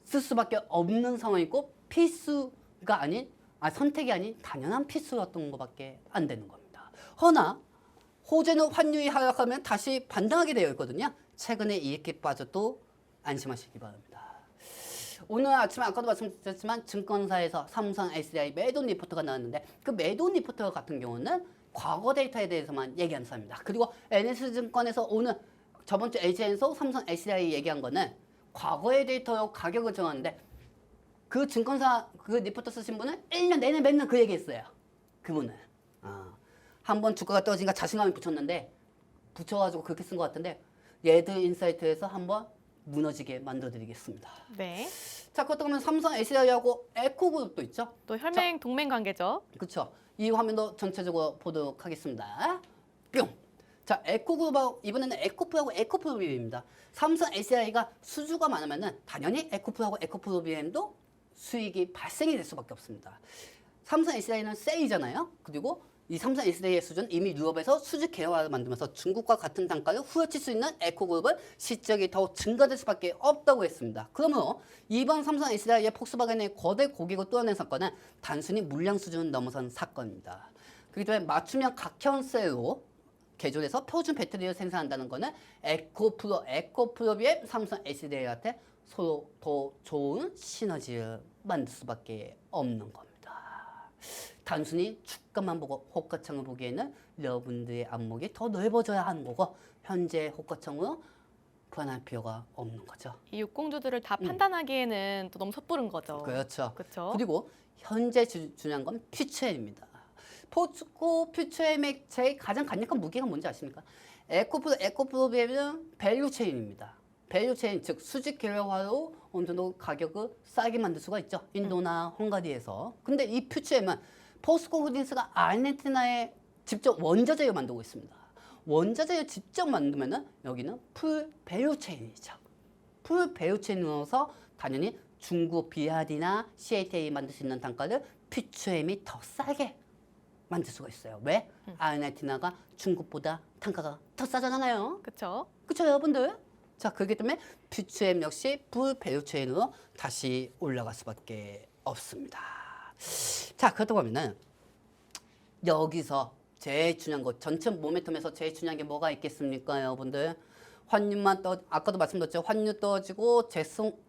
쓸 수밖에 없는 상황이고 필수가 아닌 선택이 아닌 당연한 필수였던 것밖에 안 되는 겁니다. 허나 호재는 환율이 하락하면 다시 반등하게 되어 있거든요. 최근에 이익이 빠져도 안심하시기 바랍니다. 오늘 아침에 아까도 말씀드렸지만 증권사에서 삼성 SDI 매도 리포트가 나왔는데 그 매도 리포트 같은 경우는 과거 데이터에 대해서만 얘기하는 사람입니다. 그리고 NS증권에서 오늘 저번 주 LG엔솔 삼성 SDI 얘기한 거는 과거의 데이터로 가격을 정하는데 그 증권사 그 리포트 쓰신 분은 1년 내내 맨날 그 얘기했어요. 그분은 한번 주가가 떨어지니까 자신감이 붙였는데 붙여가지고 그렇게 쓴 것 같은데 레드인사이트에서 한번 무너지게 만들어드리겠습니다. 네. 자 그렇다면 삼성 SDI하고 에코그룹도 있죠. 또 혈맹 동맹 관계죠. 그렇죠. 이 화면도 전체적으로 보도록 하겠습니다. 뿅. 자 에코그룹하고 이번에는 에코프하고 에코프로비엠입니다. 삼성 SDI가 수주가 많으면은 당연히 에코프하고 에코프로비엠도 수익이 발생이 될 수밖에 없습니다. 삼성 SDI는 셀이잖아요. 그리고 이 삼성 SDI의 수준 이미 유럽에서 수주 개화를 만들면서 중국과 같은 단가를 후려칠 수 있는 에코그룹은 실적이 더 증가될 수밖에 없다고 했습니다. 그러므로 이번 삼성 SDI의 폭스바겐의 거대 고객을 뚫어낸 사건은 단순히 물량 수준을 넘어선 사건입니다. 그렇기 때문에 맞춤형 각형 셀로 개조해서 표준 배터리를 생산한다는 것은 에코프로비엠 삼성 SDI한테 서로 더 좋은 시너지를 만들 수밖에 없는 겁니다. 단순히 주가만 보고 호가창을 보기에는 여러분들의 안목이 더 넓어져야 하는 거고 현재 호가창으로 불안할 필요가 없는 거죠. 이 육공주들을 다 판단하기에는 또 너무 섣부른 거죠. 그렇죠. 그렇죠. 그리고 현재 중요한 건 퓨처엠입니다. 포스코 퓨처엠의 제일 가장 강력한 무게가 뭔지 아십니까? 에코프로비엠은 밸류체인입니다. 밸류체인 즉 수직 계열화로 어느 정도 가격을 싸게 만들 수가 있죠. 인도나 헝가리에서. 근데 이 퓨처엠은 포스코 홀딩스가 아르헨티나에 직접 원자재를 만들고 있습니다. 원자재를 직접 만들면은 여기는 풀 밸류체인이죠. 풀 밸류체인으로서 당연히 중국 비아디나 CATA 만들 수 있는 단가를 퓨처엠이 더 싸게 만들 수가 있어요. 왜? 아르헨티나가 중국보다 단가가 더 싸잖아요. 그렇죠. 그렇죠, 여러분들? 자, 그렇기 때문에 퓨처엠 역시 풀 밸류체인으로 다시 올라갈 수밖에 없습니다. 자, 그렇다고 하면은 여기서 제일 중요한 거 전체 모멘텀에서 제일 중요한 게 뭐가 있겠습니까, 여러분들? 환율만 아까도 말씀드렸죠. 환율 떨어지고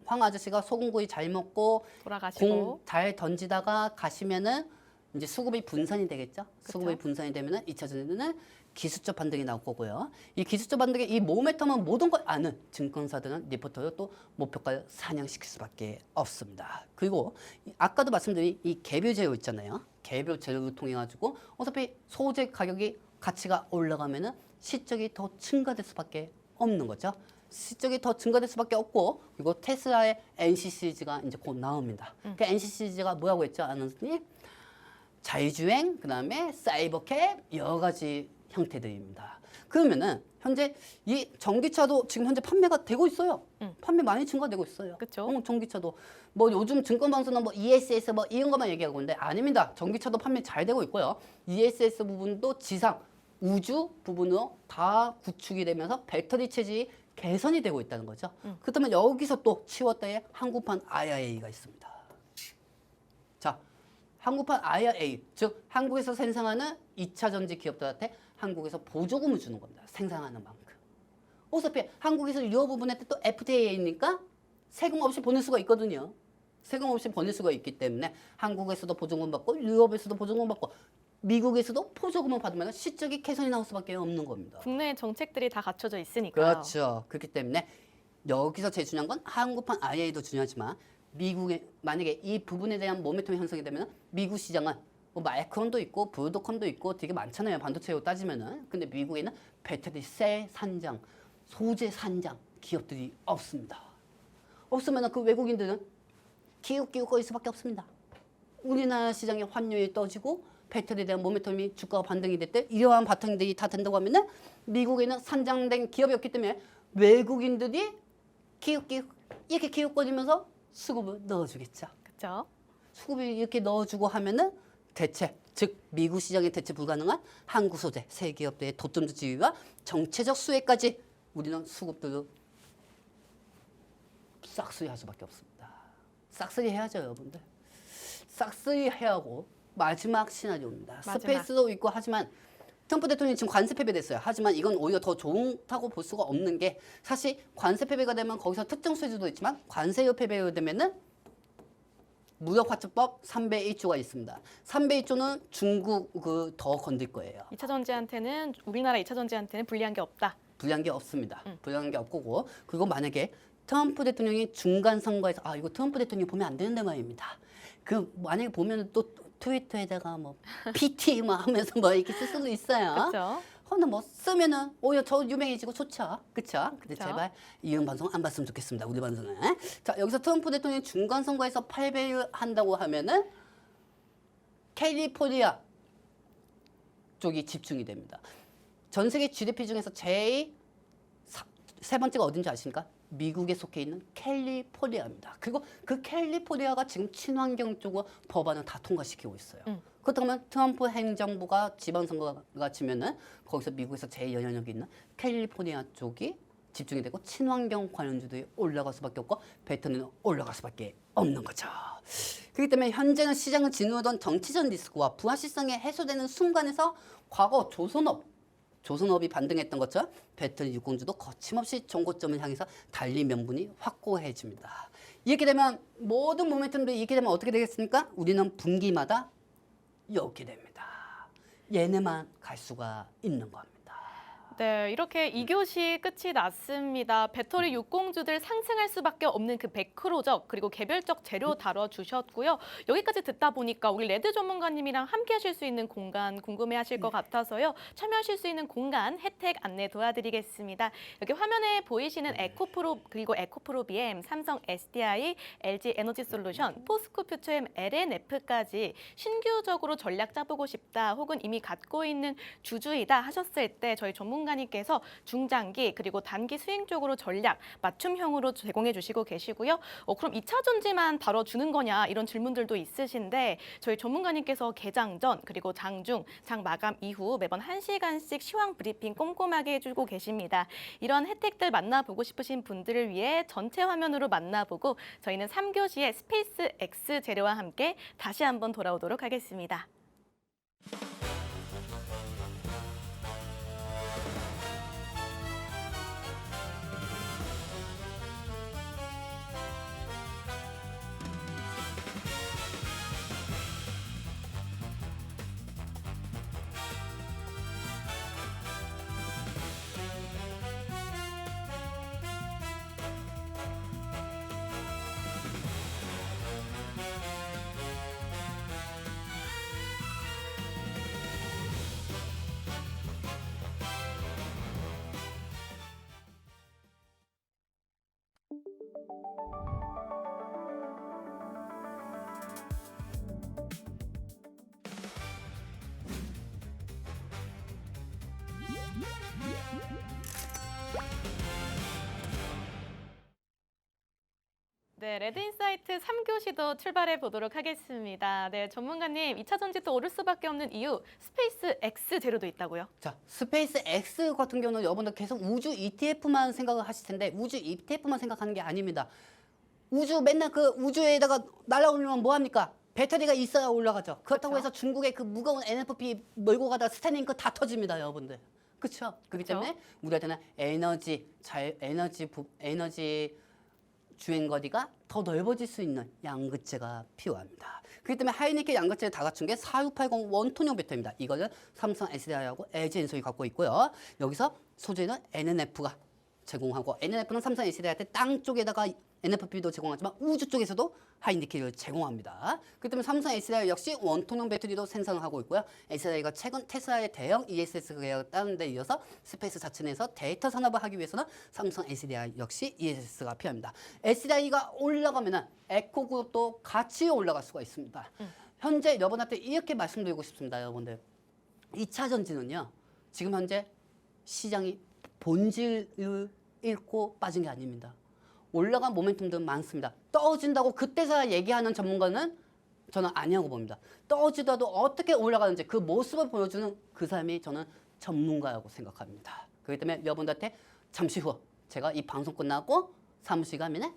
황 아저씨가 소금구이 잘 먹고 돌아가시고 공 잘 던지다가 가시면은 이제 수급이 분산이 되겠죠. 수급이 그쵸. 분산이 되면은 2차 전지는 기술적 반등이 나올 거고요. 이 기술적 반등의 이 모멘텀은 모든 걸 아는 증권사들은 리포터를 또 목표가를 상향시킬 수밖에 없습니다. 그리고 아까도 말씀드린 이 개별 재료 있잖아요. 개별 재료를 통해 가지고 어차피 소재 가격이 가치가 올라가면은 실적이 더 증가될 수밖에 없는 거죠. 실적이 더 증가될 수밖에 없고, 그리고 테슬라의 NC 시리즈가 이제 곧 나옵니다. 그 NC 시리즈가 뭐라고 했죠, 아나운서님? 자율주행, 그다음에 사이버캡 여러 가지 형태들입니다. 그러면은 현재 이 전기차도 지금 현재 판매가 되고 있어요. 판매 많이 증가되고 있어요. 그쵸. 전기차도 뭐 요즘 증권방송은 뭐 ESS 뭐 이런 것만 얘기하고 있는데 아닙니다. 전기차도 판매 잘 되고 있고요. ESS 부분도 지상, 우주 부분으로 다 구축이 되면서 배터리 체질이 개선이 되고 있다는 거죠. 그렇다면 여기서 또 10월달에 한국판 IRA가 있습니다. 자, 한국판 IRA, 즉 한국에서 생산하는 2차 전지 기업들한테 한국에서 보조금을 주는 겁니다. 생산하는 만큼. 어차피 한국에서 이 부분에 또 FTA니까 세금 없이 보낼 수가 있거든요. 세금 없이 보낼 수가 있기 때문에 한국에서도 보조금 받고 유럽에서도 보조금 받고 미국에서도 보조금을 받으면 실적이 개선이 나올 수밖에 없는 겁니다. 국내 정책들이 다 갖춰져 있으니까요. 그렇죠. 그렇기 때문에 여기서 제일 중요한 건 한국판 IRA도 중요하지만 미국에 만약에 이 부분에 대한 모멘텀이 형성이 되면 미국 시장은 뭐 마이크론도 있고 브로드컴도 있고 되게 많잖아요. 반도체로 따지면은. 근데 미국에는 배터리 셀 산장, 소재 산장 기업들이 없습니다. 없으면 그 외국인들은 기웃기웃거릴 수밖에 없습니다. 우리나라 시장의 환율이 떠지고 배터리에 대한 모멘텀이 주가가 반등이 될 때 이러한 바탕들이 다 된다고 하면은 미국에는 산장된 기업이 없기 때문에 외국인들이 기웃기웃 이렇게 기웃거리면서 수급을 넣어주겠죠. 그렇죠. 수급을 이렇게 넣어주고 하면은 대체, 즉 미국 시장에 대체 불가능한 한국 소재 세 기업들의 도점주 지위와 정체적 수혜까지 우리는 수급들을 싹쓸이 할 수밖에 없습니다. 싹쓸이 해야죠, 여러분들. 싹쓸이 해야 하고 마지막 시나리오입니다. 마지막. 스페이스도 있고 하지만 트럼프 대통령이 지금 관세 폐배됐어요. 하지만 이건 오히려 더 좋다고 볼 수가 없는 게 사실 관세 폐배가 되면 거기서 특정 수혜주도 있지만 관세율 폐배가 되면은 무역화처법 3배 1조가 있습니다. 3배 1조는 중국 더 건들 거예요. 2차 전지한테는 우리나라 2차 전지한테는 불리한 게 없다. 불리한 게 없습니다. 불리한 게 없고 그리고 만약에 트럼프 대통령이 중간 선거에서 이거 트럼프 대통령이 보면 안 되는데 말입니다. 그 만약에 보면 또 트위터에다가 뭐 PT 막 하면서 뭐 이렇게 쓸 수도 있어요. 그렇죠. 근데 뭐 쓰면은 오히려 저 유명해지고 좋죠. 그렇죠? 근데 그쵸. 제발 이런 방송 안 봤으면 좋겠습니다. 우리 방송은. 자, 여기서 트럼프 대통령이 중간 선거에서 패배를 한다고 하면은 캘리포니아 쪽이 집중이 됩니다. 전 세계 GDP 중에서 제일 세 번째가 어딘지 아십니까? 미국에 속해 있는 캘리포니아입니다. 그리고 그 캘리포니아가 지금 친환경 쪽으로 법안을 다 통과시키고 있어요. 그렇다면 트럼프 행정부가 지방선거가 지면은 거기서 미국에서 제일 영향력이 있는 캘리포니아 쪽이 집중이 되고 친환경 관련주들이 올라갈 수밖에 없고 배터리는 올라갈 수밖에 없는 거죠. 그렇기 때문에 현재는 시장을 짓누르던 정치적 리스크와 불확실성이 해소되는 순간에서 과거 조선업이 반등했던 것처럼 배터리 유공주도 거침없이 정고점을 향해서 달리 명분이 확고해집니다. 이렇게 되면 모든 모멘텀들이 이렇게 되면 어떻게 되겠습니까? 우리는 분기마다 이렇게 됩니다. 얘네만 갈 수가 있는 겁니다. 네, 이렇게 2교시 끝이 났습니다. 배터리 육공주들 상승할 수밖에 없는 그 매크로적 그리고 개별적 재료 다뤄주셨고요. 여기까지 듣다 보니까 우리 레드 전문가님이랑 함께 하실 수 있는 공간 궁금해하실 것 같아서요. 참여하실 수 있는 공간 혜택 안내 도와드리겠습니다. 여기 화면에 보이시는 에코프로 그리고 에코프로 BM, 삼성 SDI, LG 에너지 솔루션, 포스코 퓨처엠, LNF까지 신규적으로 전략 짜보고 싶다 혹은 이미 갖고 있는 주주이다 하셨을 때 저희 전문가님께서 중장기 그리고 단기 수익 쪽으로 전략 맞춤형으로 제공해 주시고 계시고요. 그럼 2차 전지만 다뤄주는 거냐 이런 질문들도 있으신데 저희 전문가님께서 개장 전 그리고 장중, 장 마감 이후 매번 1시간씩 시황 브리핑 꼼꼼하게 해주고 계십니다. 이런 혜택들 만나보고 싶으신 분들을 위해 전체 화면으로 만나보고 저희는 3교시의 스페이스 X 재료와 함께 다시 한번 돌아오도록 하겠습니다. 네, 레드인사이트 3교시도 출발해 보도록 하겠습니다. 네, 전문가님, 2차 전지 또 오를 수밖에 없는 이유, 스페이스 X 재료도 있다고요? 자, 스페이스 X 같은 경우는 여러분들 계속 우주 ETF만 생각을 하실 텐데 우주 ETF만 생각하는 게 아닙니다. 우주 맨날 그 우주에다가 날아오르면 뭐 합니까? 배터리가 있어야 올라가죠. 그렇다고 그렇죠. 해서 중국의 그 무거운 NFP 몰고 가다 스타링크 다 터집니다, 여러분들. 그렇죠? 그렇기 그쵸. 때문에 우리한테는 에너지 주행 거리가 더 넓어질 수 있는 양극재가 필요합니다. 그렇기 때문에 하이니켈 양극재를 다 갖춘 게 4680 원톤형 배터리입니다. 이거는 삼성 SDI하고 LG 엔솔이 갖고 있고요. 여기서 소재는 NNF가 제공하고 NNF는 삼성 SDI한테 땅 쪽에다가 NFP도 제공하지만 우주 쪽에서도 하이니켈을 제공합니다. 그렇기 때문에 삼성 SDI 역시 원통형 배터리도 생산하고 있고요. SDI가 최근 테슬라의 대형 ESS 계약을 따는 데 이어서 스페이스 자체 내에서 데이터 산업을 하기 위해서는 삼성 SDI 역시 ESS가 필요합니다. SDI가 올라가면 에코그룹도 같이 올라갈 수가 있습니다. 현재 여러분한테 이렇게 말씀드리고 싶습니다. 여러분들. 2차 전지는요. 지금 현재 시장이 본질을 잃고 빠진 게 아닙니다. 올라간 모멘텀들은 많습니다. 떨어진다고 그때서야 얘기하는 전문가는 저는 아니라고 봅니다. 떨어지더라도 어떻게 올라가는지 그 모습을 보여주는 그 사람이 저는 전문가라고 생각합니다. 그렇기 때문에 여러분들한테 잠시 후 제가 이 방송 끝나고 사무실 가면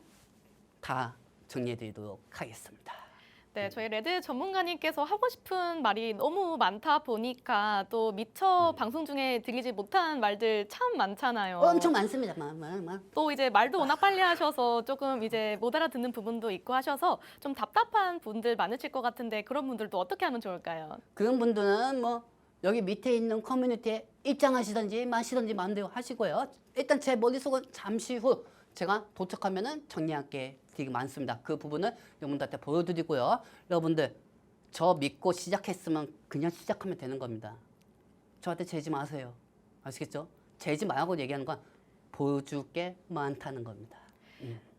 다 정리해드리도록 하겠습니다. 네, 저희 레드 전문가님께서 하고 싶은 말이 너무 많다 보니까 또 미처 방송 중에 들리지 못한 말들 참 많잖아요. 엄청 많습니다. 또 이제 말도 워낙 빨리 하셔서 조금 이제 못 알아듣는 부분도 있고 하셔서 좀 답답한 분들 많으실 것 같은데 그런 분들도 어떻게 하면 좋을까요? 그런 분들은 뭐 여기 밑에 있는 커뮤니티에 입장하시든지 마시든지 마음대로 하시고요. 일단 제 머릿속은 잠시 후 제가 도착하면은 정리할게 되게 많습니다. 그 부분을 여러분들한테 보여드리고요. 여러분들 저 믿고 시작했으면 그냥 시작하면 되는 겁니다. 저한테 재지 마세요. 아시겠죠? 재지 말라고 얘기하는 건 보여줄 게 많다는 겁니다.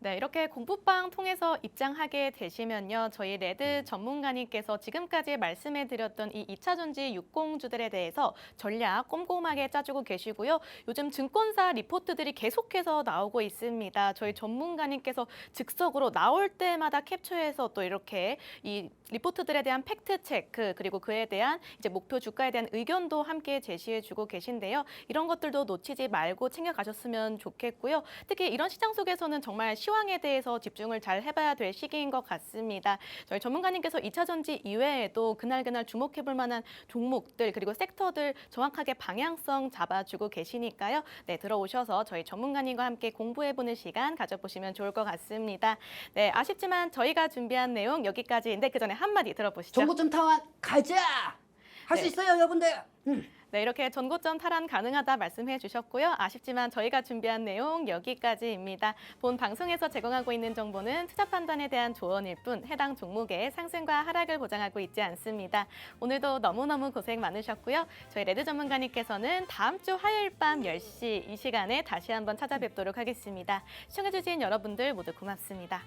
네, 이렇게 공부방 통해서 입장하게 되시면요. 저희 레드 전문가님께서 지금까지 말씀해드렸던 이 2차 전지 60주들에 대해서 전략 꼼꼼하게 짜주고 계시고요. 요즘 증권사 리포트들이 계속해서 나오고 있습니다. 저희 전문가님께서 즉석으로 나올 때마다 캡처해서 또 이렇게 이 리포트들에 대한 팩트 체크 그리고 그에 대한 이제 목표 주가에 대한 의견도 함께 제시해주고 계신데요. 이런 것들도 놓치지 말고 챙겨가셨으면 좋겠고요. 특히 이런 시장 속에서는 정말 시황에 대해서 집중을 잘 해봐야 될 시기인 것 같습니다. 저희 전문가님께서 2차 전지 이외에도 그날그날 주목해볼 만한 종목들 그리고 섹터들 정확하게 방향성 잡아주고 계시니까요. 네, 들어오셔서 저희 전문가님과 함께 공부해보는 시간 가져보시면 좋을 것 같습니다. 네, 아쉽지만 저희가 준비한 내용 여기까지인데 그 전에 한마디 들어보시죠. 정보점 타원 가자! 할 수 네. 있어요, 여러분들! 네, 이렇게 전고점 탈환 가능하다 말씀해 주셨고요. 아쉽지만 저희가 준비한 내용 여기까지입니다. 본 방송에서 제공하고 있는 정보는 투자 판단에 대한 조언일 뿐 해당 종목의 상승과 하락을 보장하고 있지 않습니다. 오늘도 너무너무 고생 많으셨고요. 저희 레드 전문가님께서는 다음 주 화요일 밤 10시 이 시간에 다시 한번 찾아뵙도록 하겠습니다. 시청해주신 여러분들 모두 고맙습니다.